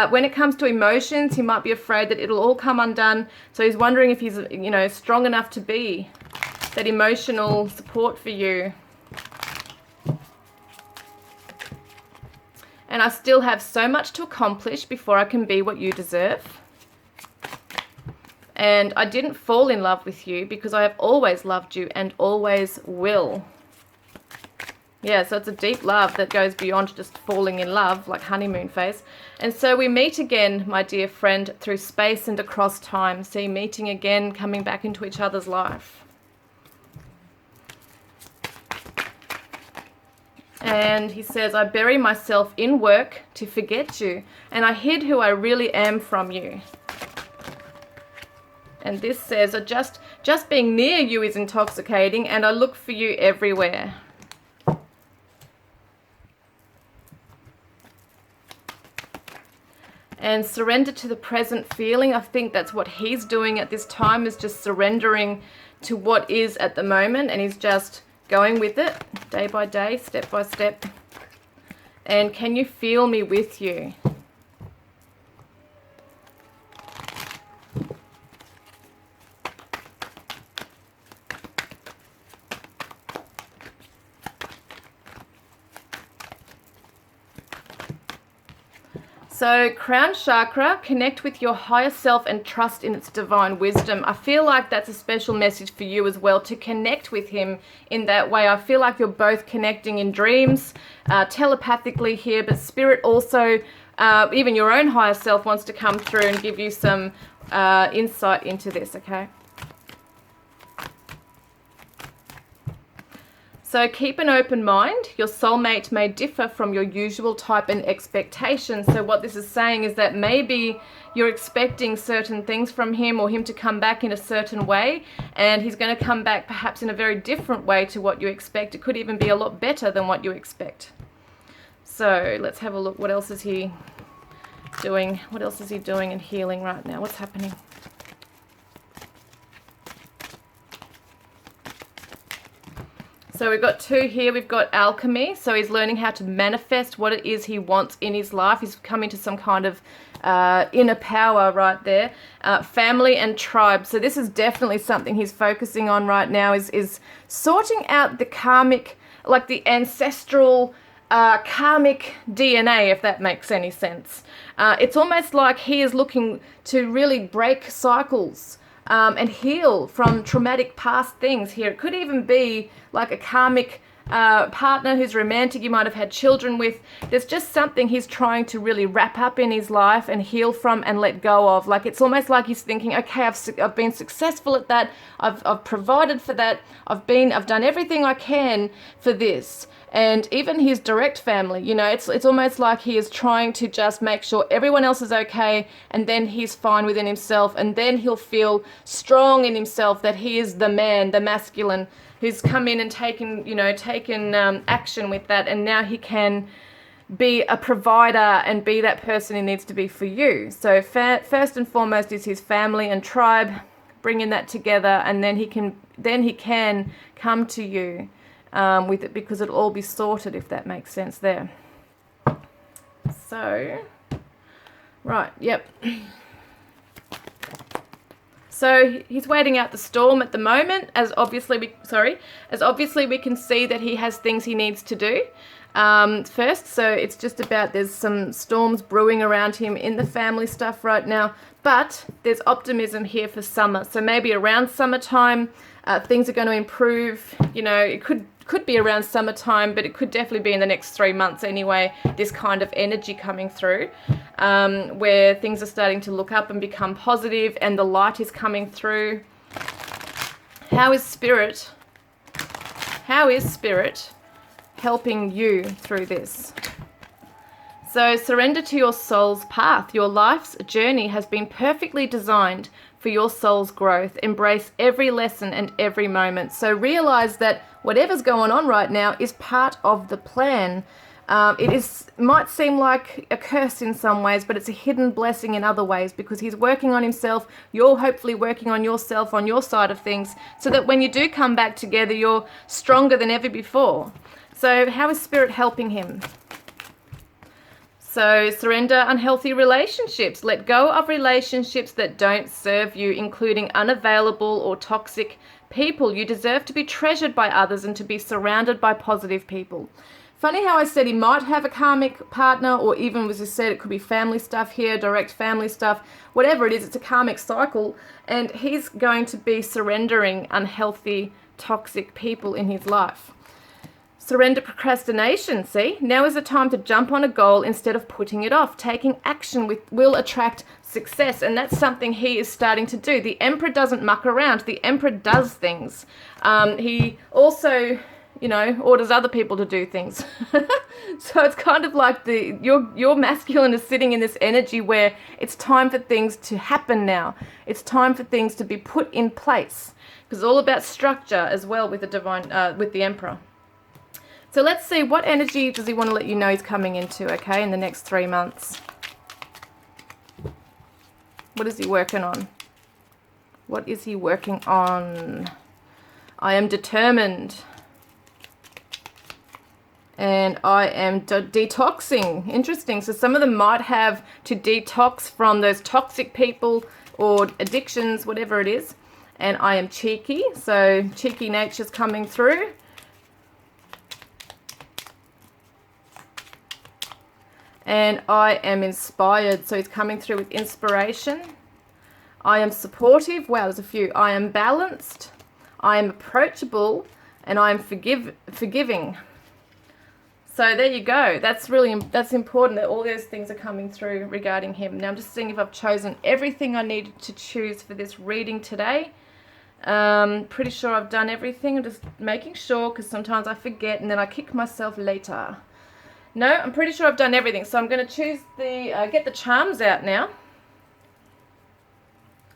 When it comes to emotions, he might be afraid that it'll all come undone. So he's wondering if he's, you know, strong enough to be that emotional support for you. And I still have so much to accomplish before I can be what you deserve. And I didn't fall in love with you because I have always loved you and always will. Yeah, so it's a deep love that goes beyond just falling in love, like honeymoon phase. And so we meet again, my dear friend, through space and across time. See, meeting again, coming back into each other's life. And he says, I bury myself in work to forget you, and I hid who I really am from you. And this says, just being near you is intoxicating, and I look for you everywhere. And surrender to the present feeling. I think that's what he's doing at this time, is just surrendering to what is at the moment, and he's just going with it day by day, step by step. And can you feel me with you? So crown chakra, connect with your higher self and trust in its divine wisdom. I feel like that's a special message for you as well, to connect with him in that way. I feel like you're both connecting in dreams, telepathically here, but spirit also, even your own higher self wants to come through and give you some insight into this, okay? So keep an open mind. Your soulmate may differ from your usual type and expectation. So what this is saying is that maybe you're expecting certain things from him, or him to come back in a certain way, and he's going to come back perhaps in a very different way to what you expect. It could even be a lot better than what you expect. So let's have a look. What else is he doing? What else is he doing and healing right now? What's happening? So we've got two here. We've got alchemy. So he's learning how to manifest what it is he wants in his life. He's coming to some kind of inner power right there. Family and tribe. So this is definitely something he's focusing on right now, is sorting out the karmic, like the ancestral karmic DNA, if that makes any sense. It's almost like he is looking to really break cycles and heal from traumatic past things here. It could even be like a karmic partner who's romantic, you might have had children with. There's just something he's trying to really wrap up in his life and heal from and let go of. Like, it's almost like he's thinking, okay, I've been successful at that, I've provided for that, I've done everything I can for this. And even his direct family, you know, it's almost like he is trying to just make sure everyone else is okay, and then he's fine within himself, and then he'll feel strong in himself that he is the man, the masculine, who's come in and taken action with that, and now he can be a provider and be that person he needs to be for you. So first and foremost is his family and tribe, bringing that together, and then he can come to you with it, because it'll all be sorted, if that makes sense there. So, right, yep. So he's waiting out the storm at the moment, as obviously we can see that he has things he needs to do first. So it's just about, there's some storms brewing around him in the family stuff right now, but there's optimism here for summer. So maybe around summertime, things are going to improve. You know, it could be around summertime, but it could definitely be in the next 3 months anyway, this kind of energy coming through, where things are starting to look up and become positive, and the light is coming through. How is spirit helping you through this? So surrender to your soul's path. Your life's journey has been perfectly designed for your soul's growth. Embrace every lesson and every moment. So realize that whatever's going on right now is part of the plan. Might seem like a curse in some ways, but it's a hidden blessing in other ways, because he's working on himself. You're hopefully working on yourself, on your side of things, so that when you do come back together, you're stronger than ever before. So how is spirit helping him? So surrender unhealthy relationships. Let go of relationships that don't serve you, including unavailable or toxic people. You deserve to be treasured by others and to be surrounded by positive people. Funny how I said he might have a karmic partner, or even, as I said, it could be family stuff here, direct family stuff. Whatever it is, it's a karmic cycle, and he's going to be surrendering unhealthy, toxic people in his life. Surrender procrastination. See, now is the time to jump on a goal instead of putting it off. Taking action will attract success, and that's something he is starting to do. The Emperor doesn't muck around. The Emperor does things. He also, you know, orders other people to do things. So it's kind of like your masculine is sitting in this energy where it's time for things to happen now. It's time for things to be put in place, because it's all about structure as well with the Emperor. So let's see, what energy does he want to let you know he's coming into, okay, in the next 3 months? What is he working on? What is he working on? I am determined. And I am detoxing. Interesting. So some of them might have to detox from those toxic people or addictions, whatever it is. And I am cheeky. So cheeky nature's coming through. And I am inspired. So he's coming through with inspiration. I am supportive. Wow, there's a few. I am balanced. I am approachable. And I am forgiving. So there you go. That's important that all those things are coming through regarding him. Now I'm just seeing if I've chosen everything I needed to choose for this reading today. Pretty sure I've done everything. I'm just making sure, because sometimes I forget and then I kick myself later. No, I'm pretty sure I've done everything. So I'm going to choose get the charms out now.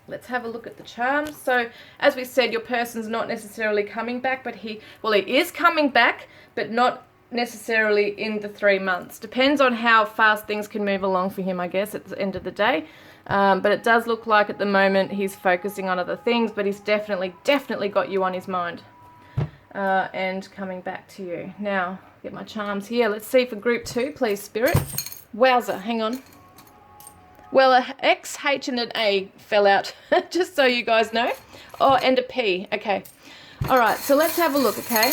Let's have a look at the charms. So as we said, your person's not necessarily coming back, but he is coming back, but not necessarily in the 3 months. Depends on how fast things can move along for him, I guess, at the end of the day. But it does look like at the moment he's focusing on other things, but he's definitely got you on his mind. And coming back to you. Now, get my charms here. Let's see for group 2, please, Spirit. Wowza, hang on. Well, a X, H, and an A fell out, just so you guys know. Oh, and a P. Okay. All right, so let's have a look, okay?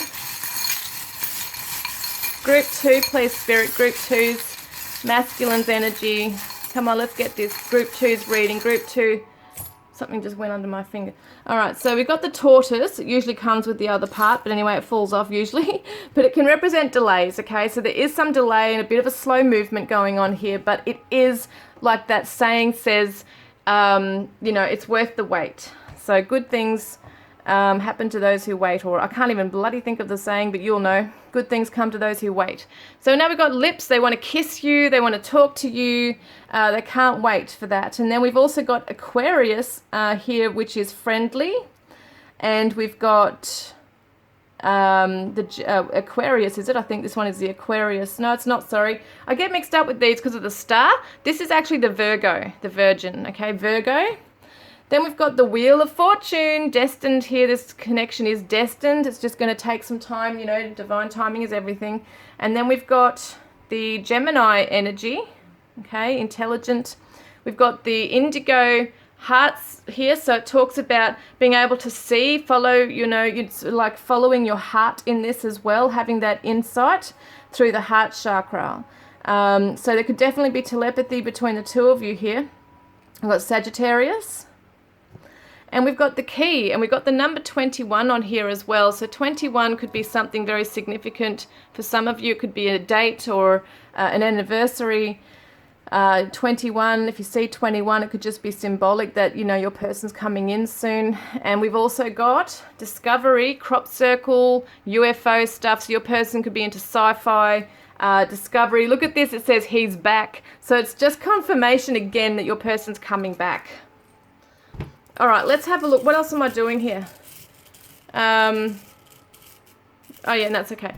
Group 2, please, Spirit. Group 2's masculine's energy. Come on, let's get this. Group 2's reading. Group 2 Something just went under my finger. All right, so we've got the tortoise. It usually comes with the other part, but anyway, it falls off usually. But it can represent delays, okay? So there is some delay and a bit of a slow movement going on here, but it is, like that saying says, you know, it's worth the wait. So good things happen to those who wait, or I can't even bloody think of the saying, but you'll know. Good things come to those who wait. So now we've got lips. They want to kiss you. They want to talk to you. They can't wait for that. And then we've also got Aquarius here, which is friendly. And we've got Aquarius, is it? I think this one is the Aquarius. No, it's not, sorry. I get mixed up with these because of the star. This is actually the Virgo, the Virgin, okay, Virgo. Then we've got the Wheel of Fortune, destined here. This connection is destined. It's just going to take some time, you know, divine timing is everything. And then we've got the Gemini energy, okay, intelligent. We've got the Indigo hearts here, so it talks about being able to see, follow, you know, it's like following your heart in this as well, having that insight through the heart chakra. So there could definitely be telepathy between the two of you here. We've got Sagittarius. And we've got the key, and we've got the number 21 on here as well. So 21 could be something very significant for some of you. It could be a date or an anniversary. 21, if you see 21, it could just be symbolic that, you know, your person's coming in soon. And we've also got discovery, crop circle, UFO stuff. So your person could be into sci-fi, discovery. Look at this, it says he's back. So it's just confirmation again that your person's coming back. All right, let's have a look. What else am I doing here? Oh yeah, that's okay.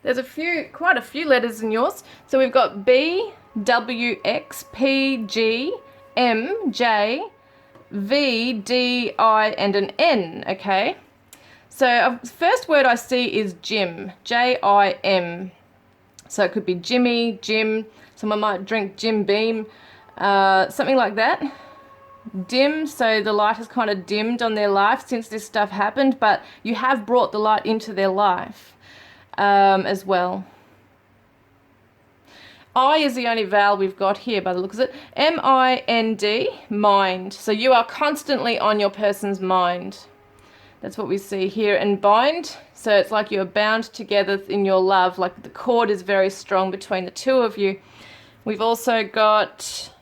There's quite a few letters in yours. So we've got B, W, X, P, G, M, J, V, D, I, and an N, okay? So first word I see is Jim, J-I-M. So it could be Jimmy, Jim, someone might drink Jim Beam, something like that. Dim, so the light has kind of dimmed on their life since this stuff happened, but you have brought the light into their life as well. I is the only vowel we've got here by the looks of it. M-I-N-D, mind. So you are constantly on your person's mind. That's what we see here. And bind, so it's like you're bound together in your love, like the cord is very strong between the two of you. We've also got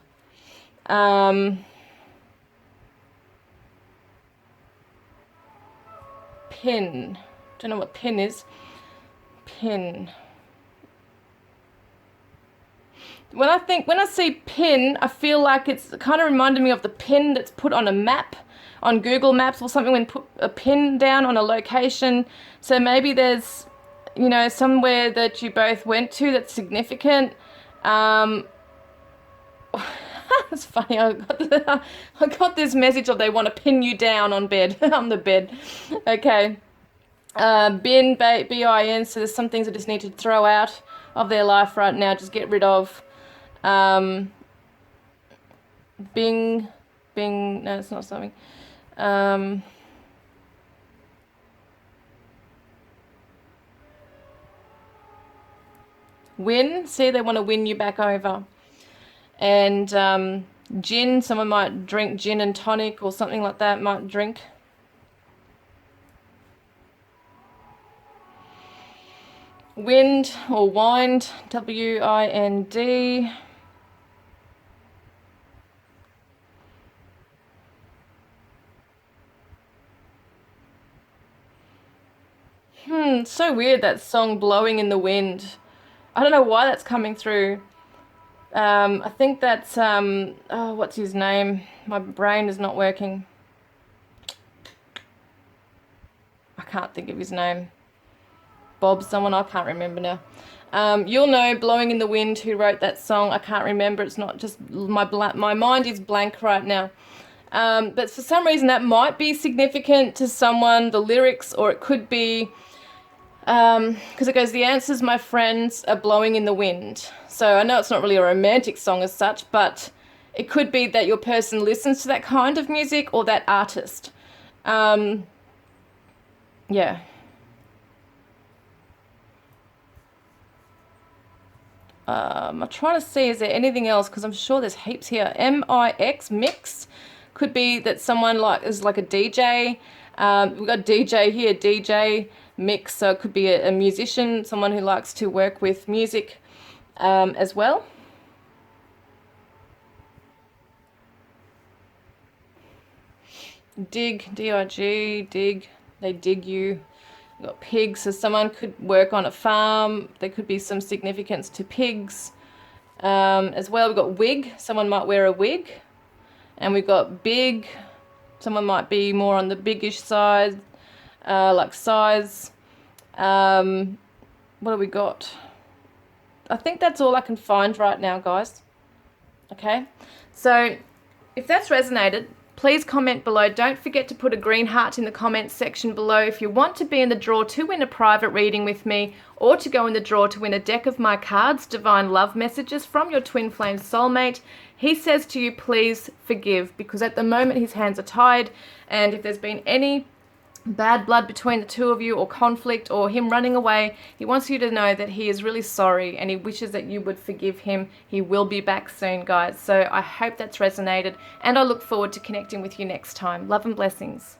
pin. Don't know what pin is. Pin. When I see pin, I feel like it's kind of reminded me of the pin that's put on a map, on Google Maps or something, when put a pin down on a location. So maybe there's, you know, somewhere that you both went to that's significant. It's funny, I got this message of they want to pin you down on bed, on the bed. Okay. Bin, B-I-N, so there's some things that just need to throw out of their life right now, just get rid of. Bing, no, it's not something. Win, see, they want to win you back over. And gin, someone might drink gin and tonic or something like that, might drink. Wind or wind, W-I-N-D. So weird, that song Blowing in the Wind. I don't know why that's coming through. I think that's, oh, what's his name? My brain is not working. I can't think of his name. Bob someone, I can't remember now. You'll know Blowing in the Wind, who wrote that song. I can't remember. It's not just, my mind is blank right now. But for some reason that might be significant to someone, the lyrics, or it could be, because it goes, the answers, my friends, are blowing in the wind. So I know it's not really a romantic song as such, but it could be that your person listens to that kind of music or that artist. Yeah. I'm trying to see, is there anything else? Because I'm sure there's heaps here. M-I-X, mix. Could be that someone is like a DJ. We've got DJ here, DJ, mix. So it could be a musician, someone who likes to work with music as well. Dig, D-I-G, dig. They dig you. We've got pigs, so someone could work on a farm. There could be some significance to pigs as well. We've got wig, someone might wear a wig. And we've got big, someone might be more on the biggish side, like size. What have we got? I think that's all I can find right now, guys. Okay, so if that's resonated, please comment below. Don't forget to put a green heart in the comments section below if you want to be in the draw to win a private reading with me, or to go in the draw to win a deck of my cards, Divine Love Messages from your Twin Flame Soulmate. He says to you, please forgive, because at the moment his hands are tied, and if there's been any bad blood between the two of you, or conflict, or him running away, he wants you to know that he is really sorry and he wishes that you would forgive him. He will be back soon, guys. So I hope that's resonated, and I look forward to connecting with you next time. Love and blessings.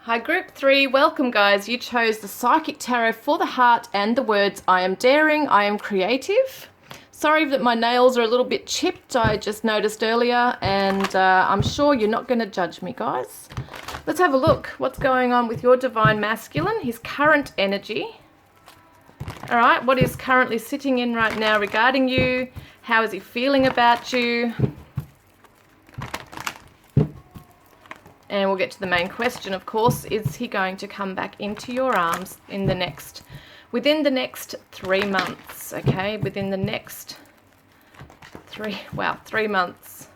Hi group 3, welcome guys. You chose the Psychic Tarot for the heart and the words, I am daring, I am creative. Sorry that my nails are a little bit chipped, I just noticed earlier, and I'm sure you're not going to judge me, guys. Let's have a look. What's going on with your Divine Masculine? His current energy. All right, what is currently sitting in right now regarding you? How is he feeling about you? And we'll get to the main question, of course. Is he going to come back into your arms within the next 3 months? Okay, within the next 3 months.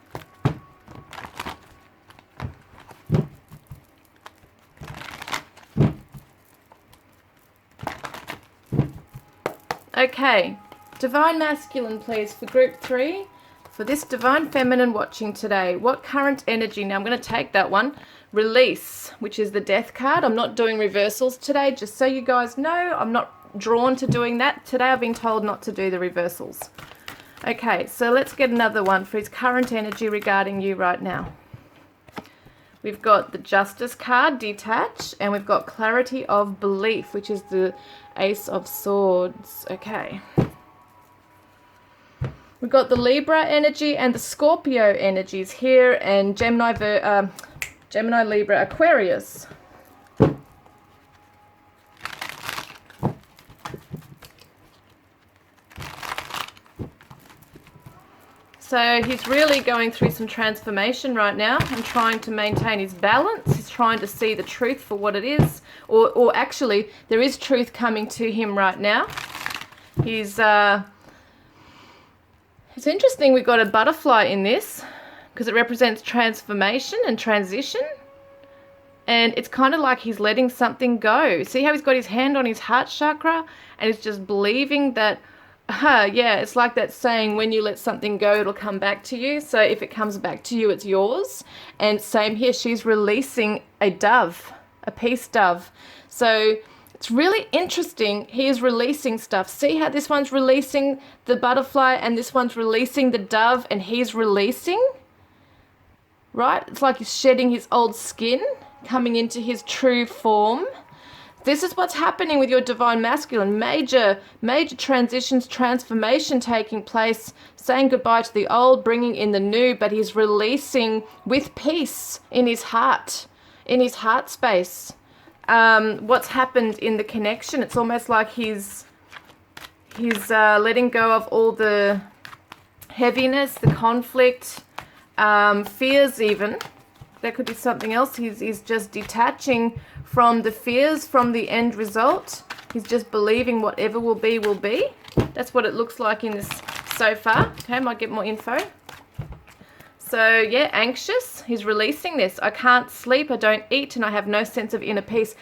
Okay, Divine Masculine, please, for group 3. For this Divine Feminine watching today, what current energy? Now I'm going to take that one. Release, which is the Death card. I'm not doing reversals today, just so you guys know. I'm not drawn to doing that. Today I've been told not to do the reversals. Okay, so let's get another one for his current energy regarding you right now. We've got the Justice card, detach, and we've got Clarity of Belief, which is the Ace of Swords. Okay. We've got the Libra energy and the Scorpio energies here, and Gemini, Libra, Aquarius. So he's really going through some transformation right now and trying to maintain his balance. He's trying to see the truth for what it is, or actually there is truth coming to him right now. He's it's interesting we've got a butterfly in this because it represents transformation and transition. And it's kind of like he's letting something go. See how he's got his hand on his heart chakra and he's just believing that, yeah, it's like that saying, when you let something go, it'll come back to you. So if it comes back to you, it's yours. And same here, she's releasing a dove, a peace dove. So it's really interesting. He is releasing stuff. See how this one's releasing the butterfly and this one's releasing the dove, and he's releasing, right? It's like he's shedding his old skin, coming into his true form. This is what's happening with your Divine Masculine. Major transitions, transformation taking place, saying goodbye to the old, bringing in the new, but he's releasing with peace in his heart space. What's happened in the connection? It's almost like he's letting go of all the heaviness, the conflict, fears even. There could be something else. He's just detaching from the fears, from the end result. He's just believing whatever will be, will be. That's what it looks like in this so far. Okay, I might get more info. So yeah, anxious. He's releasing this. I can't sleep, I don't eat, and I have no sense of inner peace.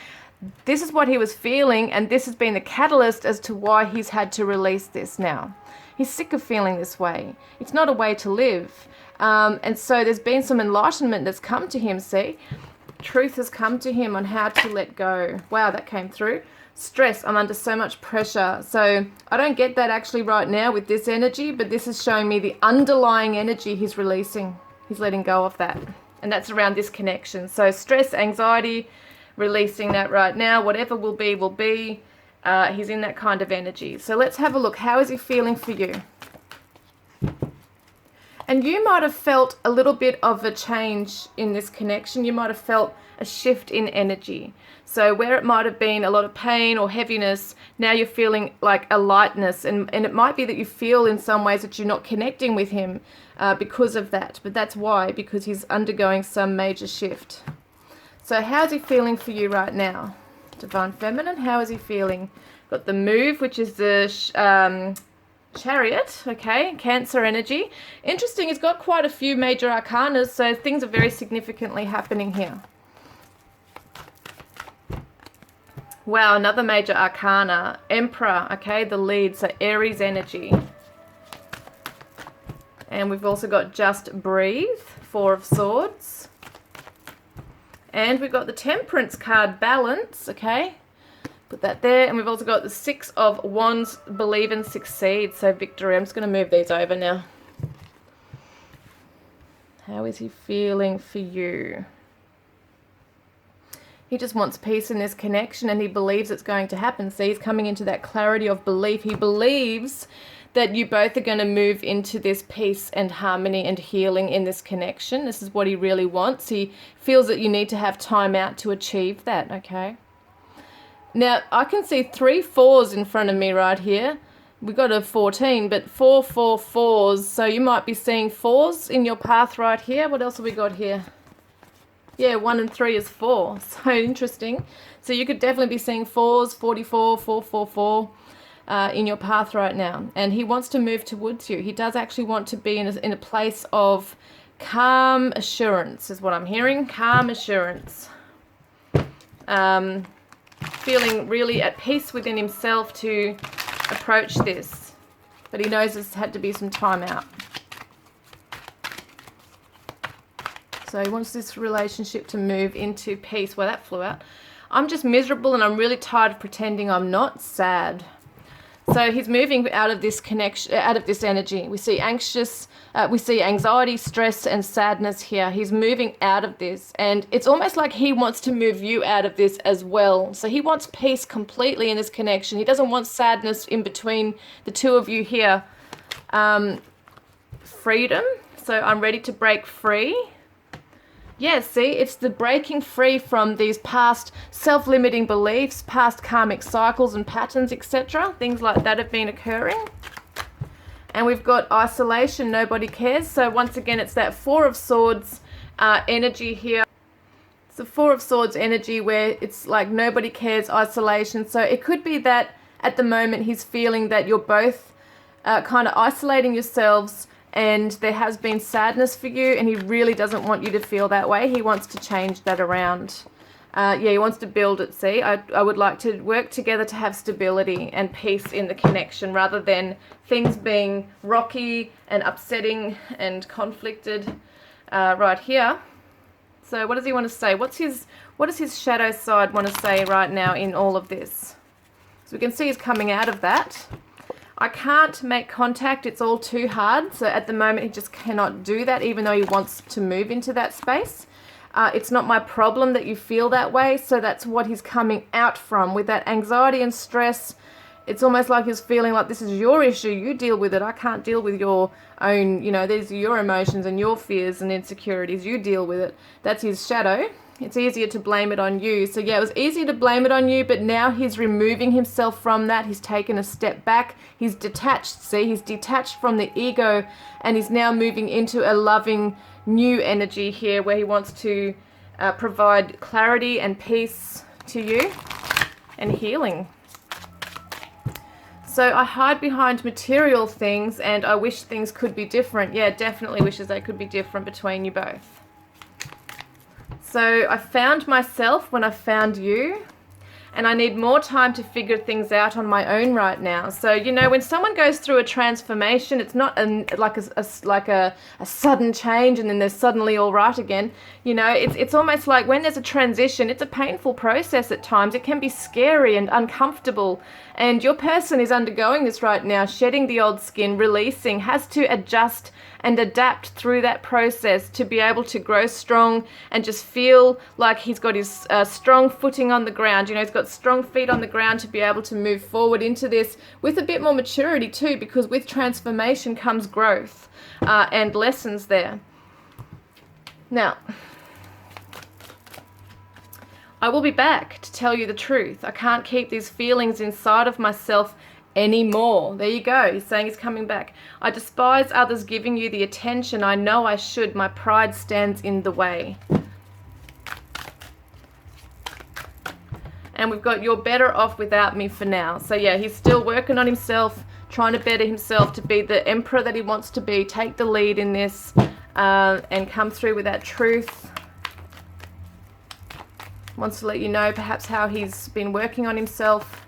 This is what he was feeling, and this has been the catalyst as to why he's had to release this now. He's sick of feeling this way. It's not a way to live. And so there's been some enlightenment that's come to him, see? Truth has come to him on how to let go. Wow, that came through. Stress, I'm under so much pressure. So I don't get that actually right now with this energy, but this is showing me the underlying energy he's releasing. He's letting go of that. And that's around this connection. So stress, anxiety, releasing that right now. Whatever will be, will be. He's in that kind of energy. So let's have a look. How is he feeling for you? And you might have felt a little bit of a change in this connection. You might have felt a shift in energy. So where it might have been a lot of pain or heaviness, now you're feeling like a lightness. And it might be that you feel in some ways that you're not connecting with him because of that. But that's why, because he's undergoing some major shift. So how's he feeling for you right now? Divine Feminine, how is he feeling? Got the Move, which is the Chariot, okay, Cancer energy. Interesting, he's got quite a few major arcanas, so things are very significantly happening here. Wow, another major arcana, Emperor, okay, the lead, so Aries energy. And we've also got Just Breathe, Four of Swords. And we've got the Temperance card, Balance, okay. Put that there. And we've also got the Six of Wands, Believe and Succeed. So Victory. I'm just going to move these over now. How is he feeling for you? He just wants peace in this connection and he believes it's going to happen. See, he's coming into that clarity of belief. He believes that you both are going to move into this peace and harmony and healing in this connection. This is what he really wants. He feels that you need to have time out to achieve that, okay? Now, I can see 3 4s in front of me right here. We've got a 14, but 4 4 4s. So you might be seeing 4s in your path right here. What else have we got here? Yeah, 1 and 3 is 4. So interesting. So you could definitely be seeing 4s, 44, 4 4 4. In your path right now, and he wants to move towards you. He does actually want to be in a place of calm assurance, is what I'm hearing. Calm assurance. Feeling really at peace within himself to approach this, but he knows there's had to be some time out. So he wants this relationship to move into peace. Well, that flew out. I'm just miserable and I'm really tired of pretending I'm not sad. So he's moving out of this connection, out of this energy. We see anxious, we see anxiety, stress, and sadness here. He's moving out of this, and it's almost like he wants to move you out of this as well. So he wants peace completely in this connection. He doesn't want sadness in between the two of you here. Freedom. So I'm ready to break free. Yes, see, it's the breaking free from these past self-limiting beliefs, past karmic cycles and patterns, etc. Things like that have been occurring. And we've got isolation, nobody cares. So once again, it's that Four of Swords energy here. It's the Four of Swords energy where it's like nobody cares, isolation. So it could be that at the moment he's feeling that you're both kind of isolating yourselves, and there has been sadness for you, and he really doesn't want you to feel that way. He wants to change that around. Yeah, he wants to build it, see. I would like to work together to have stability and peace in the connection rather than things being rocky and upsetting and conflicted right here. So what does he want to say? What does his shadow side want to say right now in all of this? So we can see he's coming out of that. I can't make contact, it's all too hard. So at the moment he just cannot do that, even though he wants to move into that space. It's not my problem that you feel that way. So that's what he's coming out from with that anxiety and stress. It's almost like he's feeling like this is your issue. You deal with it. I can't deal with your own, these are your emotions and your fears and insecurities. You deal with it. That's his shadow. It's easier to blame it on you. So yeah, it was easy to blame it on you, but now he's removing himself from that. He's taken a step back. He's detached, see? He's detached from the ego, and he's now moving into a loving new energy here where he wants to provide clarity and peace to you and healing. So I hide behind material things and I wish things could be different. Yeah, definitely wishes they could be different between you both. So I found myself when I found you, and I need more time to figure things out on my own right now. So, you know, when someone goes through a transformation, it's not like a sudden change and then they're suddenly all right again. You know, it's almost like when there's a transition, it's a painful process at times. It can be scary and uncomfortable. And your person is undergoing this right now, shedding the old skin, releasing, has to adjust and adapt through that process to be able to grow strong and just feel like he's got his strong footing on the ground. You know, he's got strong feet on the ground to be able to move forward into this with a bit more maturity too, because with transformation comes growth and lessons there. Now, I will be back to tell you the truth. I can't keep these feelings inside of myself anymore. There you go. He's saying he's coming back. I despise others giving you the attention I know I should. My pride stands in the way. And we've got, you're better off without me for now. So yeah, he's still working on himself, trying to better himself to be the emperor that he wants to be, take the lead in this, and come through with that truth. Wants to let you know perhaps how he's been working on himself.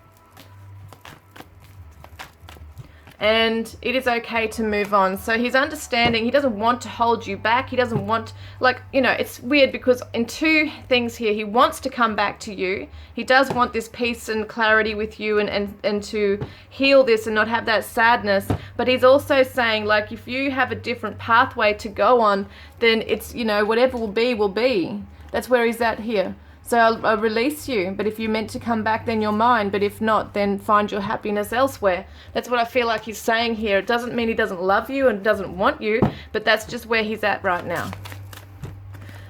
And it is okay to move on. So he's understanding. He doesn't want to hold you back. He doesn't want, like, you know, it's weird because in two things here, he wants to come back to you. He does want this peace and clarity with you and to heal this and not have that sadness. But he's also saying, like, if you have a different pathway to go on, then it's, you know, whatever will be, will be. That's where he's at here. So I'll release you, but if you're meant to come back, then you're mine. But if not, then find your happiness elsewhere. That's what I feel like he's saying here. It doesn't mean he doesn't love you and doesn't want you, but that's just where he's at right now.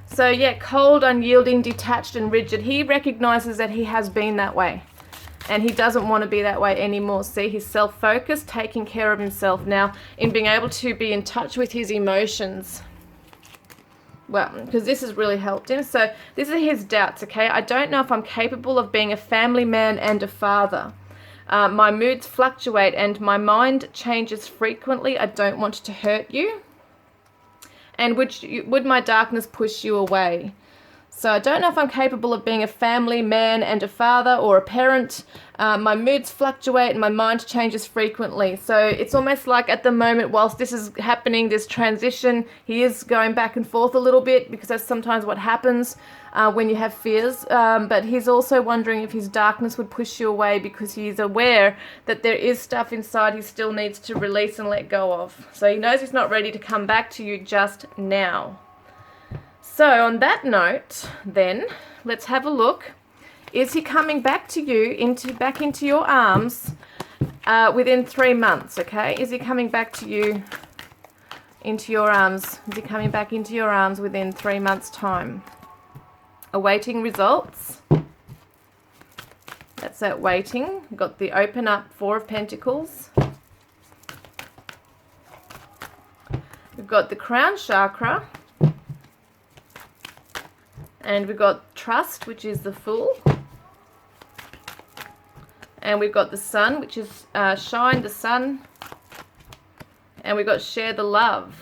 So yeah, cold, unyielding, detached, and rigid. He recognizes that he has been that way, and he doesn't want to be that way anymore. See, he's self-focused, taking care of himself now in being able to be in touch with his emotions. Well, because this has really helped him. So this is his doubts, okay? I don't know if I'm capable of being a family man and a father. My moods fluctuate and my mind changes frequently. I don't want to hurt you. And would my darkness push you away? So I don't know if I'm capable of being a family man and a father or a parent. My moods fluctuate and my mind changes frequently. So it's almost like at the moment, whilst this is happening, this transition, he is going back and forth a little bit because that's sometimes what happens when you have fears. But he's also wondering if his darkness would push you away because he's aware that there is stuff inside he still needs to release and let go of. So he knows he's not ready to come back to you just now. So on that note, then, let's have a look. Is he coming back to you, back into your arms within 3 months, okay? Is he coming back to you into your arms? Is he coming back into your arms within 3 months' time? Awaiting results. That's that waiting. We've got the open up, 4 of Pentacles. We've got the crown chakra. And we've got trust, which is the Fool. And we've got the sun, which is shine the sun. And we've got share the love.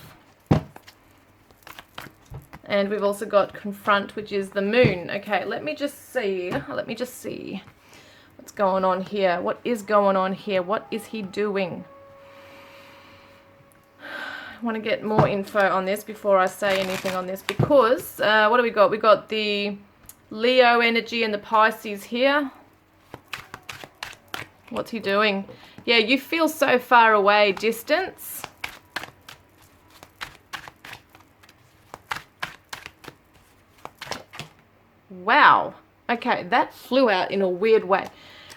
And we've also got confront, which is the moon. Okay, let me just see. What's going on here? What is going on here? What is he doing? I want to get more info on this before I say anything on this because what do we got? We got the Leo energy and the Pisces here. What's he doing? Yeah, you feel so far away, distance. Wow. Okay, that flew out in a weird way.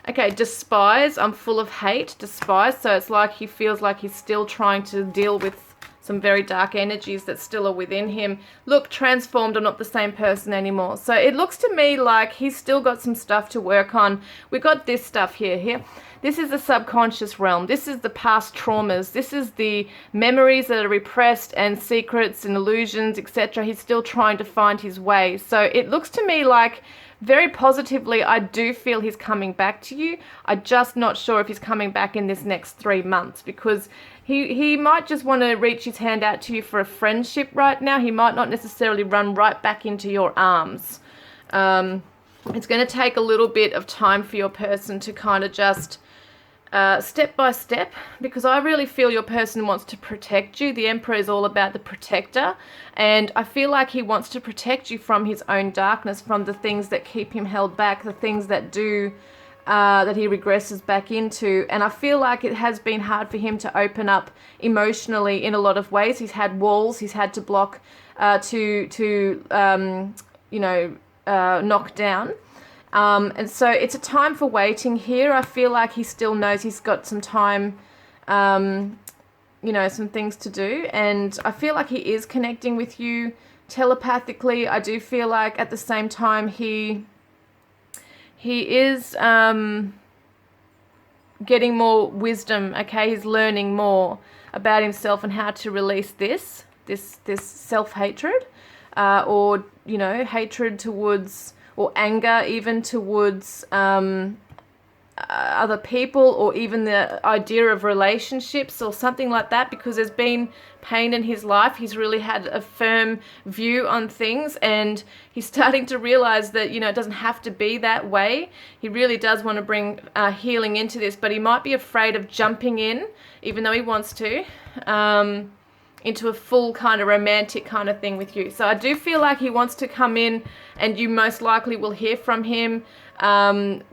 Okay, despise. I'm full of hate, despise. So it's like he feels like he's still trying to deal with some very dark energies that still are within him. Look, transformed, I'm not the same person anymore. So it looks to me like he's still got some stuff to work on. We got this stuff here. This is the subconscious realm. This is the past traumas. This is the memories that are repressed and secrets and illusions, etc. He's still trying to find his way. So it looks to me like very positively, I do feel he's coming back to you. I'm just not sure if he's coming back in this next 3 months because he might just want to reach his hand out to you for a friendship right now. He might not necessarily run right back into your arms. It's going to take a little bit of time for your person to kind of just step by step, because I really feel your person wants to protect you. The Emperor is all about the protector, and I feel like he wants to protect you from his own darkness, from the things that keep him held back, the things that do that he regresses back into. And I feel like it has been hard for him to open up emotionally in a lot of ways. He's had walls he's had to block, knock down. And so it's a time for waiting here. I feel like he still knows he's got some time, some things to do. And I feel like he is connecting with you telepathically. I do feel like at the same time he is getting more wisdom, okay? He's learning more about himself and how to release this self-hatred, or, hatred towards, or anger even towards other people, or even the idea of relationships or something like that, because there's been pain in his life. He's really had a firm view on things, and he's starting to realize that, it doesn't have to be that way. He really does want to bring healing into this, but he might be afraid of jumping in, even though he wants to, into a full kind of romantic kind of thing with you. So I do feel like he wants to come in, and you most likely will hear from him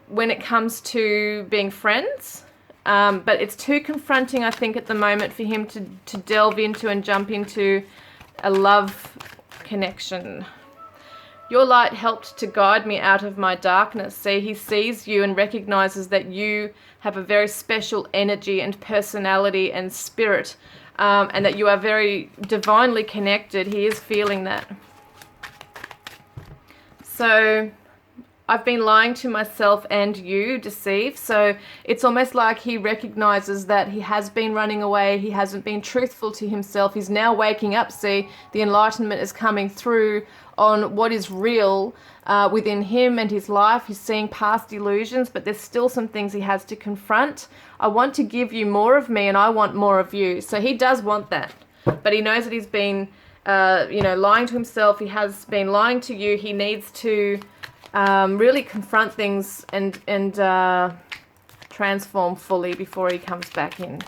when it comes to being friends. But it's too confronting, I think, at the moment for him to delve into and jump into a love connection. Your light helped to guide me out of my darkness. See, he sees you and recognizes that you have a very special energy and personality and spirit, and that you are very divinely connected. He is feeling that. So I've been lying to myself and you, deceive. So it's almost like he recognizes that he has been running away. He hasn't been truthful to himself. He's now waking up. See, the enlightenment is coming through on what is real within him and his life. He's seeing past illusions, but there's still some things he has to confront. I want to give you more of me, and I want more of you. So he does want that, but he knows that he's been, lying to himself. He has been lying to you. He needs to really confront things and transform fully before he comes back in.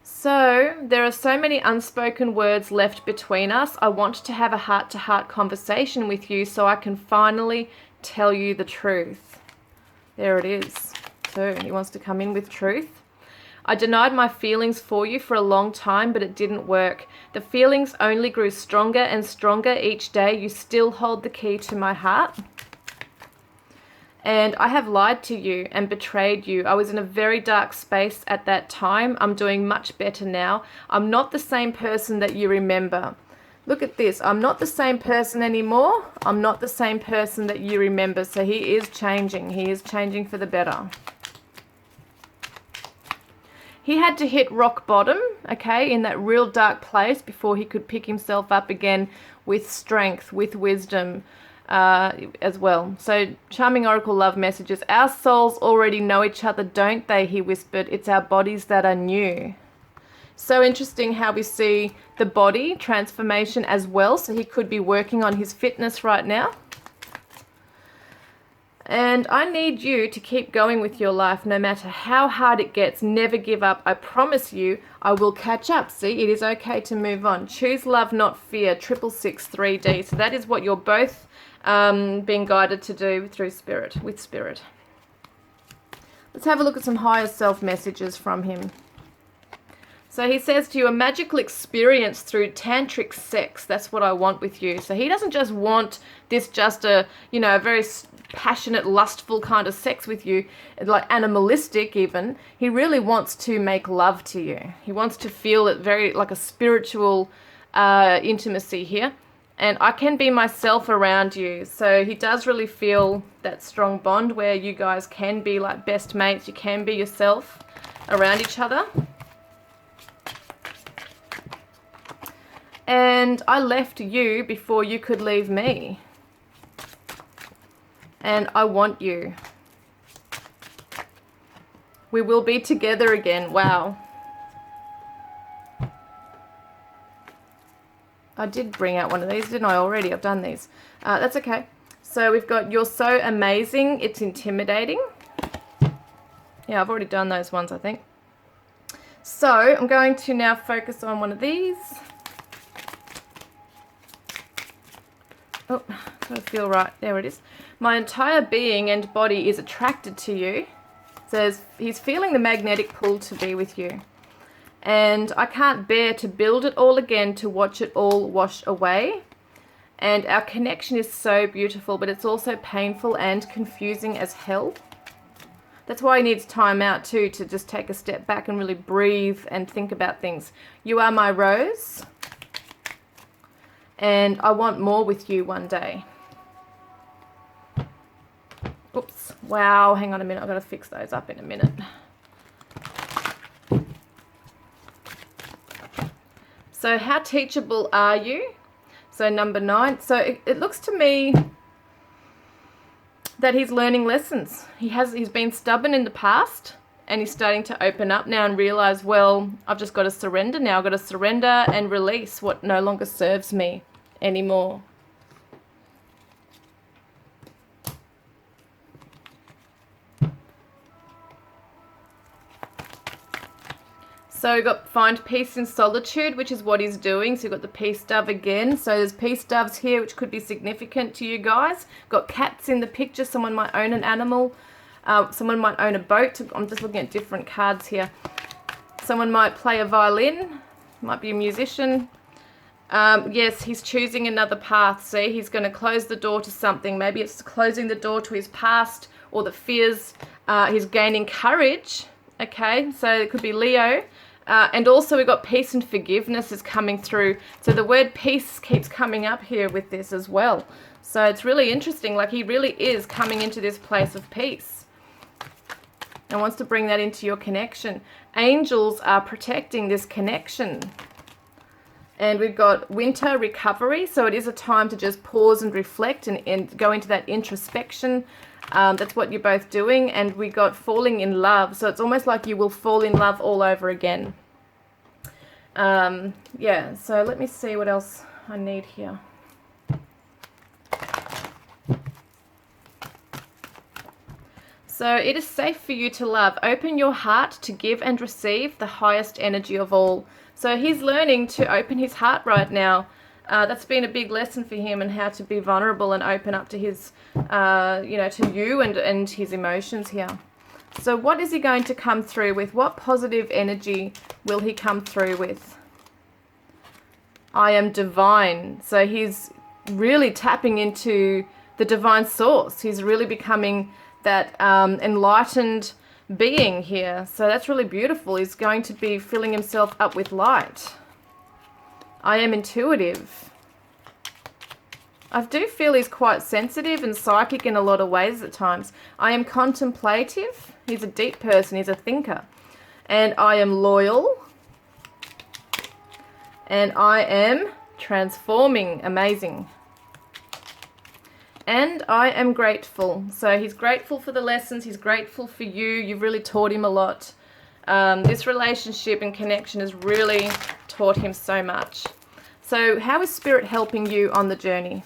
So there are so many unspoken words left between us. I want to have a heart-to-heart conversation with you so I can finally tell you the truth. There it is. So he wants to come in with truth. I denied my feelings for you for a long time, but it didn't work. The feelings only grew stronger and stronger each day. You still hold the key to my heart. And I have lied to you and betrayed you. I was in a very dark space at that time. I'm doing much better now. I'm not the same person that you remember. Look at this. I'm not the same person anymore. I'm not the same person that you remember. So he is changing. He is changing for the better. He had to hit rock bottom, okay, in that real dark place before he could pick himself up again with strength, with wisdom as well. So, Charming Oracle Love Messages. Our souls already know each other, don't they? He whispered. It's our bodies that are new. So interesting how we see the body transformation as well. So he could be working on his fitness right now. And I need you to keep going with your life no matter how hard it gets. Never give up. I promise you I will catch up. See, it is okay to move on. Choose love, not fear. 666 3D. So that is what you're both being guided to do through spirit, with spirit. Let's have a look at some higher self messages from him. So he says to you, a magical experience through tantric sex. That's what I want with you. So he doesn't just want this just a very passionate, lustful kind of sex with you, like animalistic even. He really wants to make love to you. He wants to feel it very like a spiritual intimacy here. And I can be myself around you. So he does really feel that strong bond where you guys can be like best mates. You can be yourself around each other. And I left you before you could leave me. And I want you. We will be together again. Wow. I did bring out one of these, didn't I already? I've done these. That's okay. So we've got you're so amazing, it's intimidating. Yeah, I've already done those ones, I think. So I'm going to now focus on one of these. Oh, gotta feel right. There it is. My entire being and body is attracted to you. Says he's feeling the magnetic pull to be with you. And I can't bear to build it all again, to watch it all wash away. And our connection is so beautiful, but it's also painful and confusing as hell. That's why he needs time out too, to just take a step back and really breathe and think about things. You are my rose, and I want more with you one day. Oops, wow, hang on a minute, I've got to fix those up in a minute. So how teachable are you? So number 9, so it looks to me that he's learning lessons. He's been stubborn in the past, and he's starting to open up now and realize, well, I've just got to surrender now. I've got to surrender and release what no longer serves me anymore. So we've got find peace in solitude, which is what he's doing. So you've got the peace dove again. So there's peace doves here, which could be significant to you guys. Got cats in the picture. Someone might own an animal. Someone might own a boat. I'm just looking at different cards here. Someone might play a violin. Might be a musician. Yes, he's choosing another path. See, he's going to close the door to something. Maybe it's closing the door to his past or the fears. He's gaining courage. Okay, so it could be Leo. And also we've got peace and forgiveness is coming through. So the word peace keeps coming up here with this as well. So it's really interesting. Like he really is coming into this place of peace and wants to bring that into your connection. Angels are protecting this connection. And we've got winter recovery. So it is a time to just pause and reflect and go into that introspection. That's what you're both doing. And we got falling in love. So it's almost like you will fall in love all over again. Yeah, so let me see what else I need here. So it is safe for you to love. Open your heart to give and receive the highest energy of all. So he's learning to open his heart right now. That's been a big lesson for him, and how to be vulnerable and open up to his, to you and his emotions here. So what is he going to come through with? What positive energy will he come through with? I am divine. So he's really tapping into the divine source. He's really becoming that enlightened being here. So that's really beautiful. He's going to be filling himself up with light. I am intuitive. I do feel he's quite sensitive and psychic in a lot of ways at times. I am contemplative. He's a deep person. He's a thinker. And I am loyal. And I am transforming. Amazing. And I am grateful. So he's grateful for the lessons. He's grateful for you. You've really taught him a lot. This relationship and connection has really taught him so much. So how is Spirit helping you on the journey?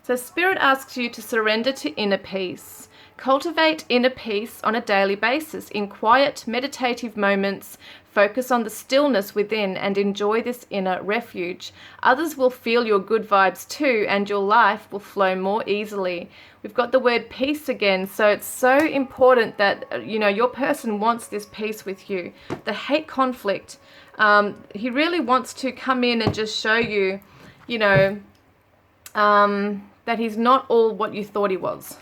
So Spirit asks you to surrender to inner peace. Cultivate inner peace on a daily basis. In quiet, meditative moments, focus on the stillness within and enjoy this inner refuge. Others will feel your good vibes too, and your life will flow more easily. We've got the word peace again, so it's so important that, your person wants this peace with you. The hate conflict, he really wants to come in and just show you, that he's not all what you thought he was.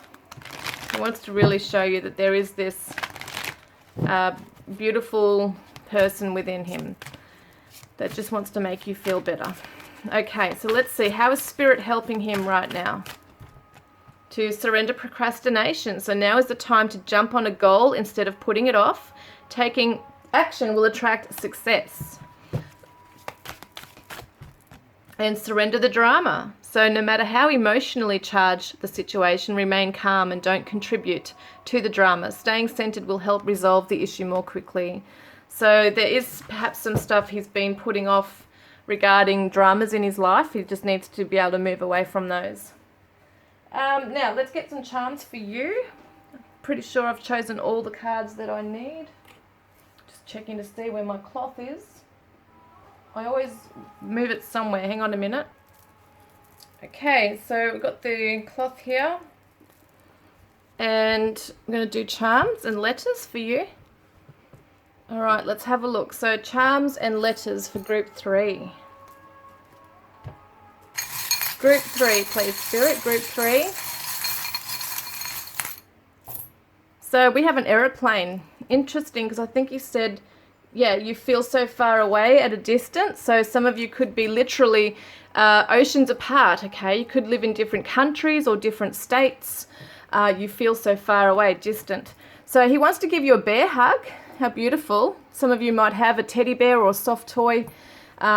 He wants to really show you that there is this beautiful person within him that just wants to make you feel better. Okay, so let's see. How is Spirit helping him right now? To surrender procrastination. So now is the time to jump on a goal instead of putting it off. Taking action will attract success. And surrender the drama. So no matter how emotionally charged the situation, remain calm and don't contribute to the drama. Staying centered will help resolve the issue more quickly. So there is perhaps some stuff he's been putting off regarding dramas in his life. He just needs to be able to move away from those. Now, let's get some charms for you. Pretty sure I've chosen all the cards that I need. Just checking to see where my cloth is. I always move it somewhere. Hang on a minute. Okay, so we've got the cloth here. And I'm going to do charms and letters for you. All right, let's have a look. So charms and letters for group 3. Group 3, please, Spirit. Group 3. So we have an aeroplane. Interesting, because I think you said, yeah, you feel so far away at a distance. So some of you could be literally oceans apart, okay? You could live in different countries or different states. You feel so far away, distant. So he wants to give you a bear hug. How beautiful. Some of you might have a teddy bear or a soft toy.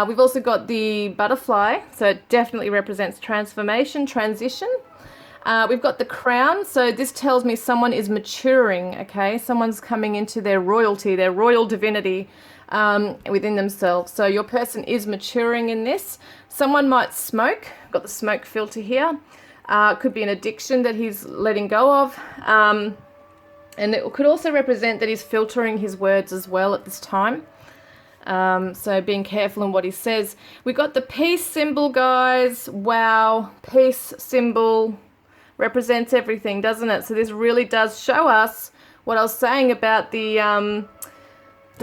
We've also got the butterfly, so it definitely represents transformation, transition. We've got the crown, so this tells me someone is maturing, okay? Someone's coming into their royalty, their royal divinity within themselves. So your person is maturing in this. Someone might smoke. Got the smoke filter here. It could be an addiction that he's letting go of. And it could also represent that he's filtering his words as well at this time. So being careful in what he says. We got the peace symbol, guys. Wow. Peace symbol represents everything, doesn't it? So this really does show us what I was saying about the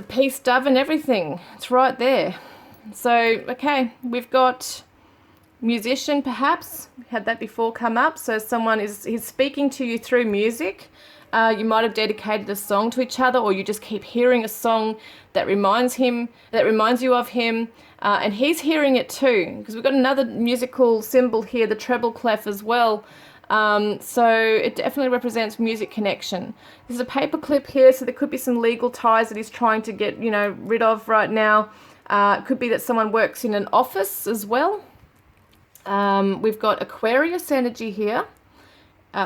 peace dove and everything. It's right there. So, okay, we've got musician perhaps. We had that before come up. So someone he's speaking to you through music. You might have dedicated a song to each other, or you just keep hearing a song that reminds you of him, and he's hearing it too, because we've got another musical symbol here, the treble clef as well. So it definitely represents music connection. There's a paper clip here, so there could be some legal ties that he's trying to get, rid of right now. It could be that someone works in an office as well. We've got Aquarius energy here.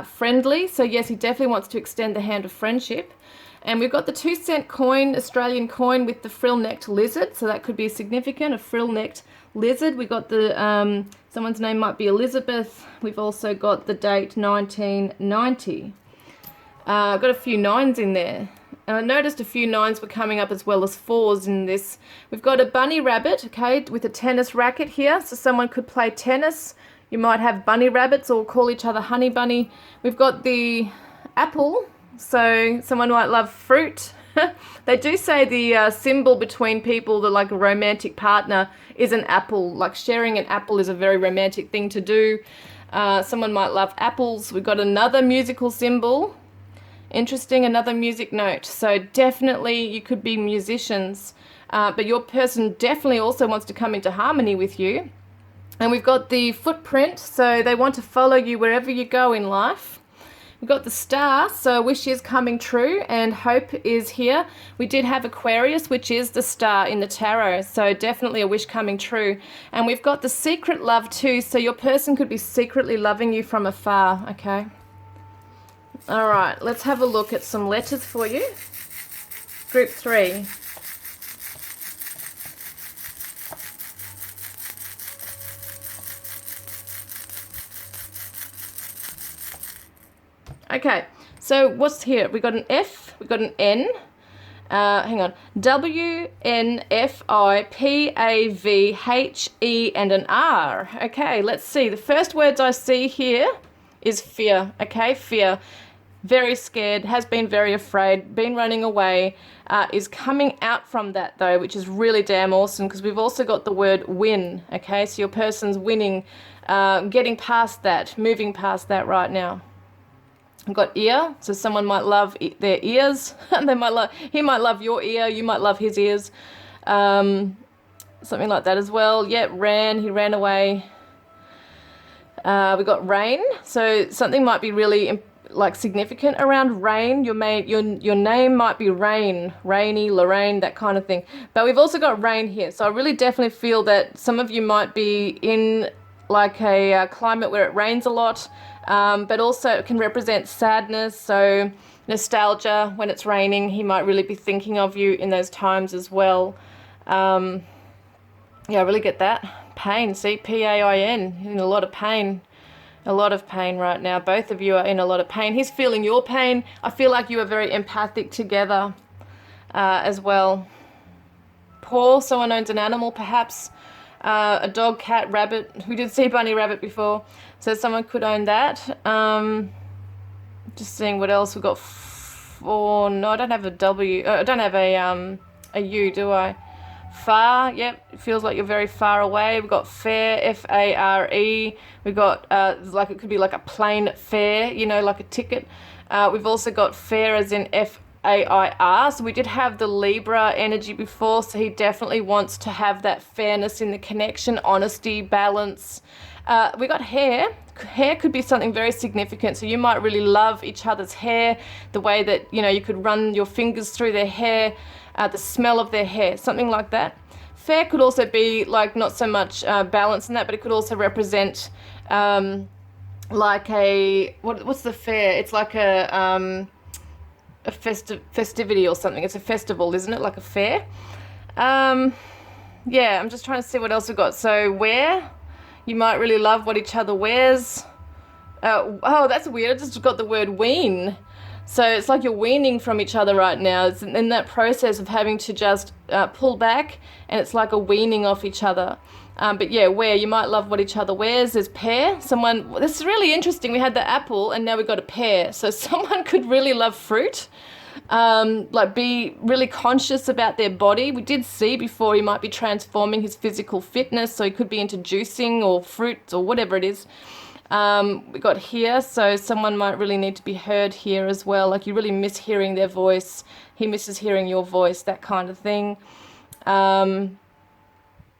Friendly, so yes, he definitely wants to extend the hand of friendship. And we've got the 2-cent coin, Australian coin, with the frill-necked lizard, so that could be significant, a frill-necked lizard. We got the someone's name might be Elizabeth. We've also got the date 1990. Got a few 9s in there. And I noticed a few 9s were coming up as well as 4s in this. We've got a bunny rabbit, okay, with a tennis racket here, so someone could play tennis. You might have bunny rabbits or call each other honey bunny. We've got the apple, so someone might love fruit. They do say the symbol between people, like a romantic partner, is an apple. Like sharing an apple is a very romantic thing to do. Someone might love apples. We've got another musical symbol. Interesting, another music note. So definitely you could be musicians, but your person definitely also wants to come into harmony with you. And we've got the footprint, so they want to follow you wherever you go in life. We've got the star, so wish is coming true and hope is here. We did have Aquarius, which is the star in the tarot, so definitely a wish coming true. And we've got the secret love too, so your person could be secretly loving you from afar, okay? All right, let's have a look at some letters for you. Group 3. Okay, so what's here? We've got an F, we've got an N, hang on, W, N, F, I, P, A, V, H, E, and an R. Okay, let's see. The first words I see here is fear, okay, fear. Very scared, has been very afraid, been running away, is coming out from that though, which is really damn awesome, because we've also got the word win, okay, so your person's winning, getting past that, moving past that right now. I've got ear, so someone might love their ears. He might love your ear, you might love his ears. Something like that as well. Yeah, he ran away. We got rain, so something might be really significant around rain. Your name might be Rain, Rainy, Lorraine, that kind of thing. But we've also got rain here, so I really definitely feel that some of you might be in like a climate where it rains a lot. But also it can represent sadness, so nostalgia. When it's raining, he might really be thinking of you in those times as well. Yeah, I really get that. Pain, see, P-A-I-N, in a lot of pain. A lot of pain right now. Both of you are in a lot of pain. He's feeling your pain. I feel like you are very empathic together as well. Poor, someone owns an animal perhaps. A dog, cat, rabbit. We did see bunny rabbit before. So someone could own that. Just seeing what else we've got. No, I don't have a W. I don't have a U, do I? Far, yep, it feels like you're very far away. We've got fare, F-A-R-E. We've got, like, it could be like a plane fare, you know, like a ticket. We've also got fare as in F-A-I-R. So we did have the Libra energy before, so he definitely wants to have that fairness in the connection, honesty, balance. We got hair. Hair could be something very significant, so you might really love each other's hair, the way that, you know, you could run your fingers through their hair, the smell of their hair, something like that. Fair could also be like not so much balance in that, but it could also represent like a, what's the fair? It's like a festivity or something. It's a festival, isn't it? Like a fair. Yeah, I'm just trying to see what else we've got. So wear, you might really love what each other wears. Oh, that's weird. I just got the word wean. So it's like you're weaning from each other right now. It's in that process of having to just pull back, and it's like a weaning off each other. But yeah, wear, you might love what each other wears. There's pear. This is really interesting. We had the apple and now we've got a pear. So someone could really love fruit, like be really conscious about their body. We did see before he might be transforming his physical fitness. So he could be into juicing or fruits or whatever it is. We got here, so someone might really need to be heard here as well. Like you really miss hearing their voice. He misses hearing your voice, that kind of thing.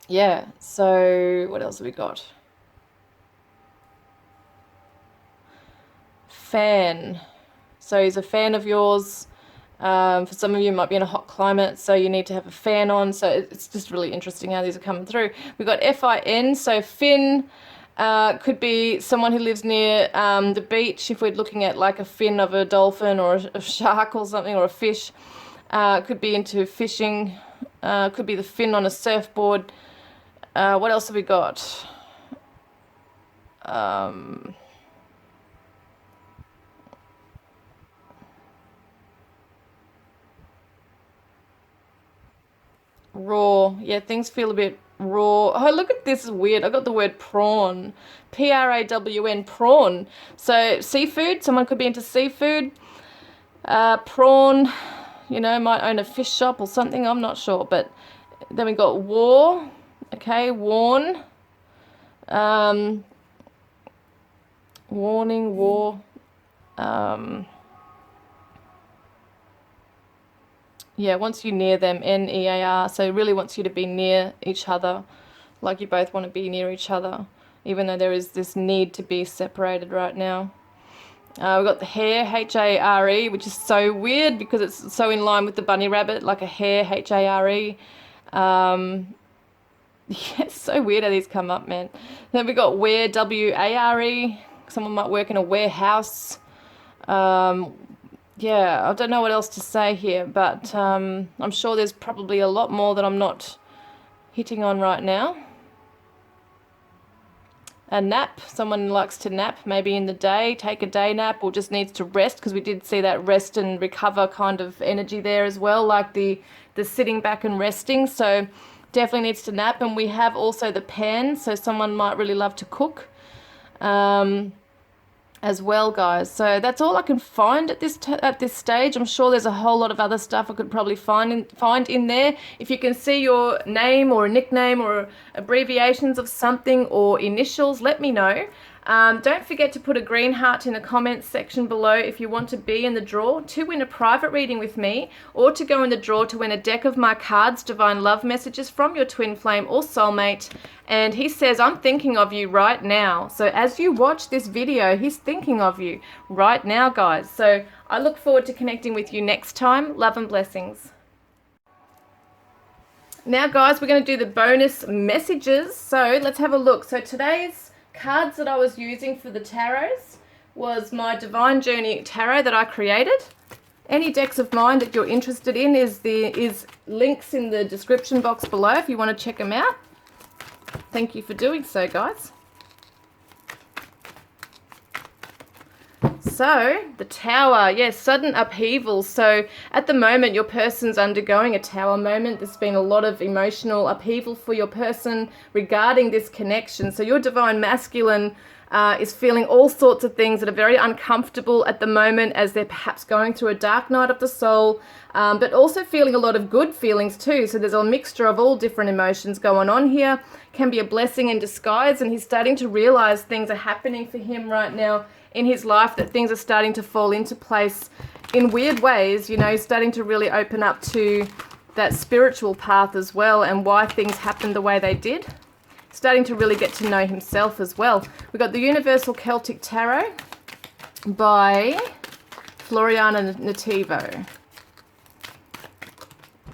Yeah, so what else have we got? Fan. So he's a fan of yours. For some of you, it might be in a hot climate, so you need to have a fan on. So it's just really interesting how these are coming through. We've got F-I-N, so fin. Could be someone who lives near the beach, if we're looking at like a fin of a dolphin or a shark or something, or a fish. Could be into fishing. Could be the fin on a surfboard. What else have we got? Raw. Yeah, things feel a bit raw. Oh, look at this, is weird. I got the word prawn. P-R-A-W-N, prawn. So seafood, someone could be into seafood. Prawn, you know, might own a fish shop or something, I'm not sure. But then we got war, okay, warn. Warning, war. Yeah, wants you near them, N-E-A-R, so really wants you to be near each other, like you both want to be near each other, even though there is this need to be separated right now. We've got the hare, H-A-R-E, which is so weird because it's so in line with the bunny rabbit, like a hare, H-A-R-E. Yeah, it's so weird how these come up, man. Then we got ware, W-A-R-E, someone might work in a warehouse. Yeah, I don't know what else to say here, but I'm sure there's probably a lot more that I'm not hitting on right now. A nap, someone likes to nap maybe in the day, take a day nap, or just needs to rest, because we did see that rest and recover kind of energy there as well, like the sitting back and resting, so definitely needs to nap. And we have also the pan, so someone might really love to cook. As well, guys. So that's all I can find at this stage. I'm sure there's a whole lot of other stuff I could probably find in there. If you can see your name or a nickname or abbreviations of something or initials, let me know. Don't forget to put a green heart in the comments section below if you want to be in the draw to win a private reading with me, or to go in the draw to win a deck of my cards, Divine Love Messages from your twin flame or soulmate. And he says, I'm thinking of you right now. So as you watch this video, he's thinking of you right now, guys. So I look forward to connecting with you next time. Love and blessings. Now, guys, we're going to do the bonus messages. So let's have a look. So today's cards that I was using for the tarots was my Divine Journey Tarot that I created. Any decks of mine that you're interested in is links in the description box below if you want to check them out. Thank you for doing so, guys. So the Tower, yes, sudden upheaval. So at the moment, your person's undergoing a Tower moment. There's been a lot of emotional upheaval for your person regarding this connection. So your Divine Masculine is feeling all sorts of things that are very uncomfortable at the moment, as they're perhaps going through a dark night of the soul, but also feeling a lot of good feelings too. So there's a mixture of all different emotions going on here. Can be a blessing in disguise, and he's starting to realize things are happening for him right now in his life, that things are starting to fall into place in weird ways. You know, he's starting to really open up to that spiritual path as well, and why things happened the way they did. Starting to really get to know himself as well. We've got the Universal Celtic Tarot by Floriana Nativo.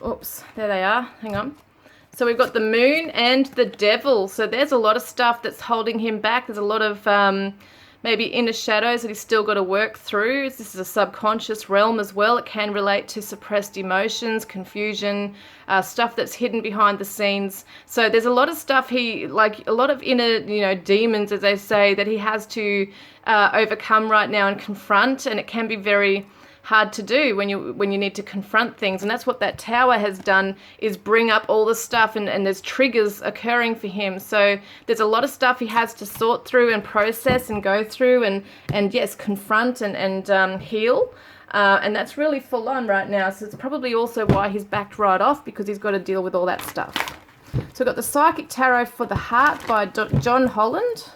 Oops, there they are. Hang on. So we've got the Moon and the Devil. So there's a lot of stuff that's holding him back. There's a lot of maybe inner shadows that he's still got to work through. This is a subconscious realm as well. It can relate to suppressed emotions, confusion, stuff that's hidden behind the scenes. So there's a lot of stuff like a lot of inner, demons, as they say, that he has to overcome right now and confront. And it can be very hard to do when you need to confront things, and that's what that Tower has done, is bring up all the stuff, and there's triggers occurring for him. So there's a lot of stuff he has to sort through and process and go through and yes, confront and heal, and that's really full on right now. So it's probably also why he's backed right off, because he's got to deal with all that stuff. So we've got the Psychic Tarot for the Heart by John Holland.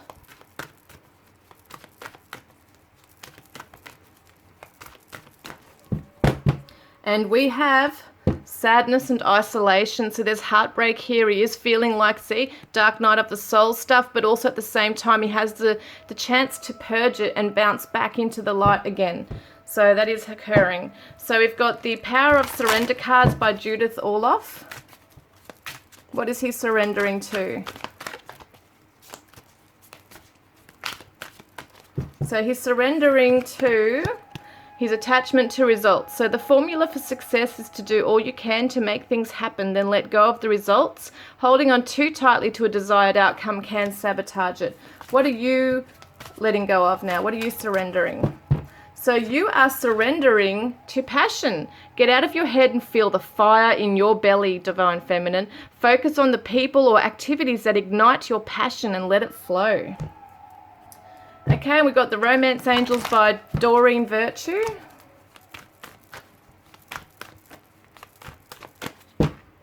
And we have sadness and isolation. So there's heartbreak here. He is feeling like, see, dark night of the soul stuff, but also at the same time he has the chance to purge it and bounce back into the light again. So that is occurring. So we've got the Power of Surrender cards by Judith Orloff. What is he surrendering to? So he's surrendering to his attachment to results. So the formula for success is to do all you can to make things happen, then let go of the results. Holding on too tightly to a desired outcome can sabotage it. What are you letting go of now? What are you surrendering? So you are surrendering to passion. Get out of your head and feel the fire in your belly, Divine Feminine. Focus on the people or activities that ignite your passion and let it flow. Okay, and we've got the Romance Angels by Doreen Virtue.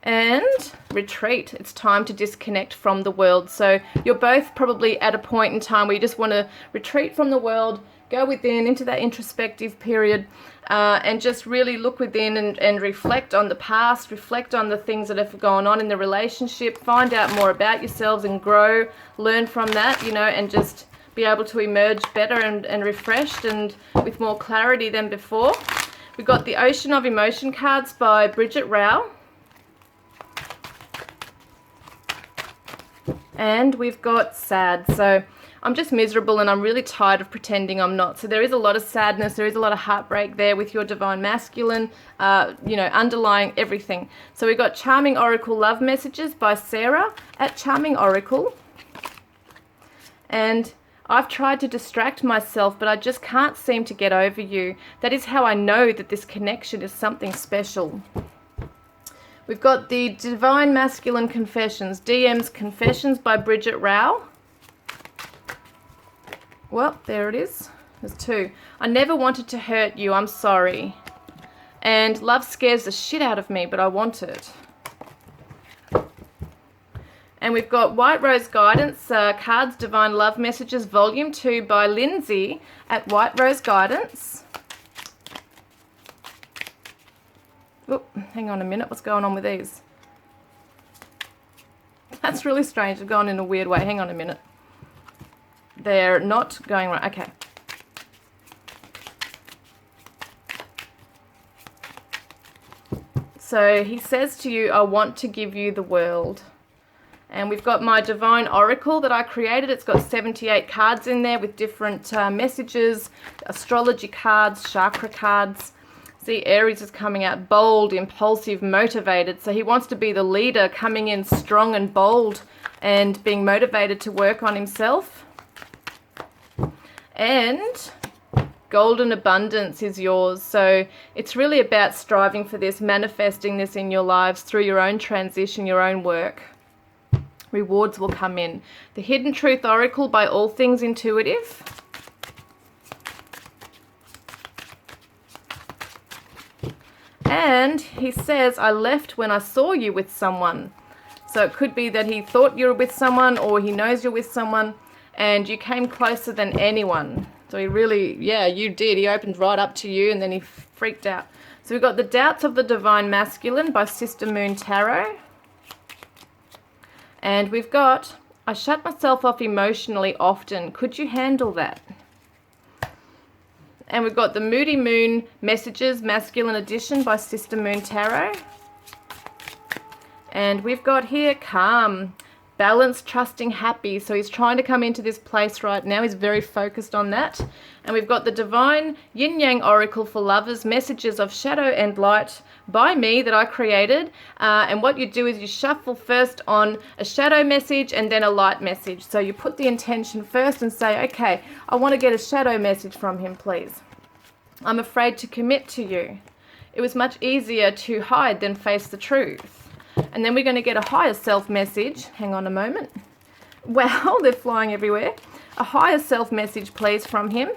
And retreat. It's time to disconnect from the world. So you're both probably at a point in time where you just want to retreat from the world, go within into that introspective period, and just really look within and reflect on the past, reflect on the things that have gone on in the relationship, find out more about yourselves and grow, learn from that, and just be able to emerge better and refreshed and with more clarity than before. We've got the Ocean of Emotion cards by Bridget Rao. And we've got sad. So I'm just miserable and I'm really tired of pretending I'm not. So there is a lot of sadness, there is a lot of heartbreak there with your Divine Masculine, underlying everything. So we've got Charming Oracle Love Messages by Sarah at Charming Oracle. And I've tried to distract myself, but I just can't seem to get over you. That is how I know that this connection is something special. We've got the Divine Masculine Confessions, DM's Confessions by Bridget Rao. Well, there it is. There's two. I never wanted to hurt you. I'm sorry. And love scares the shit out of me, but I want it. And we've got White Rose Guidance, Cards, Divine Love Messages, Volume 2 by Lindsay at White Rose Guidance. Oop, hang on a minute. What's going on with these? That's really strange. They've gone in a weird way. Hang on a minute. They're not going right. Okay. So he says to you, I want to give you the world. And we've got my Divine Oracle that I created. It's got 78 cards in there with different messages, astrology cards, chakra cards. See, Aries is coming out bold, impulsive, motivated. So he wants to be the leader, coming in strong and bold and being motivated to work on himself. And golden abundance is yours. So it's really about striving for this, manifesting this in your lives through your own transition, your own work. Rewards will come in. The Hidden Truth Oracle by All Things Intuitive. And he says, I left when I saw you with someone. So it could be that he thought you were with someone, or he knows you're with someone, and you came closer than anyone. So he really, yeah, you did. He opened right up to you, and then he freaked out. So we've got The Doubts of the Divine Masculine by Sister Moon Tarot. And we've got, I shut myself off emotionally often. Could you handle that? And we've got The Moody Moon Messages, Masculine Edition by Sister Moon Tarot. And we've got here Calm, Balanced, Trusting, Happy. So he's trying to come into this place right now. He's very focused on that. And we've got the Divine Yin Yang Oracle for Lovers, Messages of Shadow and Light by me that I created. And what you do is you shuffle first on a shadow message and then a light message. So you put the intention first and say, okay, I want to get a shadow message from him, please. I'm afraid to commit to you. It was much easier to hide than face the truth. And then we're going to get a higher self message. Hang on a moment. Wow, they're flying everywhere. A higher self message, please, from him.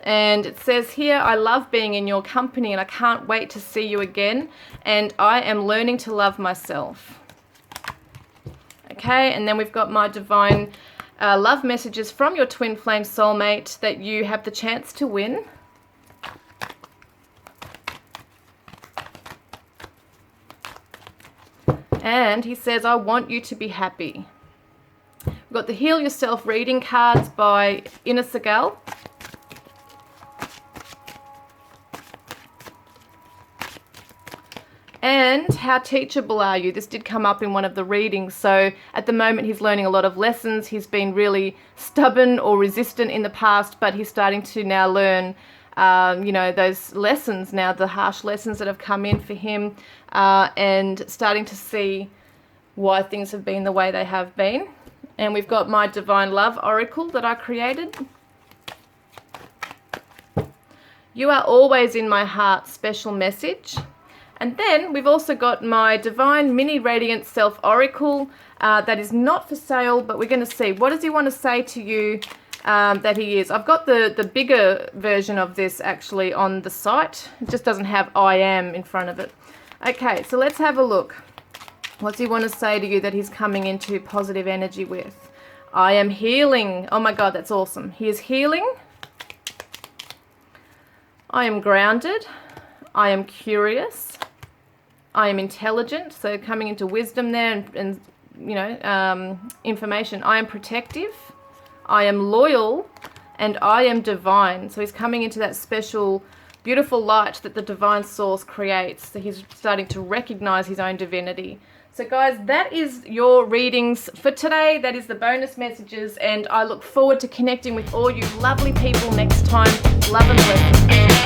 And it says here, I love being in your company and I can't wait to see you again. And I am learning to love myself. Okay, and then we've got my divine love messages from your twin flame soulmate that you have the chance to win. And he says, I want you to be happy. We've got the Heal Yourself reading cards by Inna Segal. And how teachable are you? This did come up in one of the readings. So at the moment he's learning a lot of lessons. He's been really stubborn or resistant in the past, but he's starting to now learn you know, those lessons now, the harsh lessons that have come in for him, and starting to see why things have been the way they have been. And we've got my Divine Love Oracle that I created. You are always in my heart, special message. And then we've also got my Divine Mini Radiant Self Oracle that is not for sale, but we're going to see, what does he want to say to you that he is. I've got the bigger version of this actually on the site. It just doesn't have I am in front of it. Okay, so let's have a look. What's he want to say to you that he's coming into positive energy with? I am healing. Oh my God, that's awesome. He is healing. I am grounded. I am curious. I am intelligent. So coming into wisdom there and you know, information. I am protective. I am loyal, and I am divine. So he's coming into that special, beautiful light that the divine source creates. So he's starting to recognize his own divinity. So guys, that is your readings for today. That is the bonus messages, and I look forward to connecting with all you lovely people next time. Love and blessings.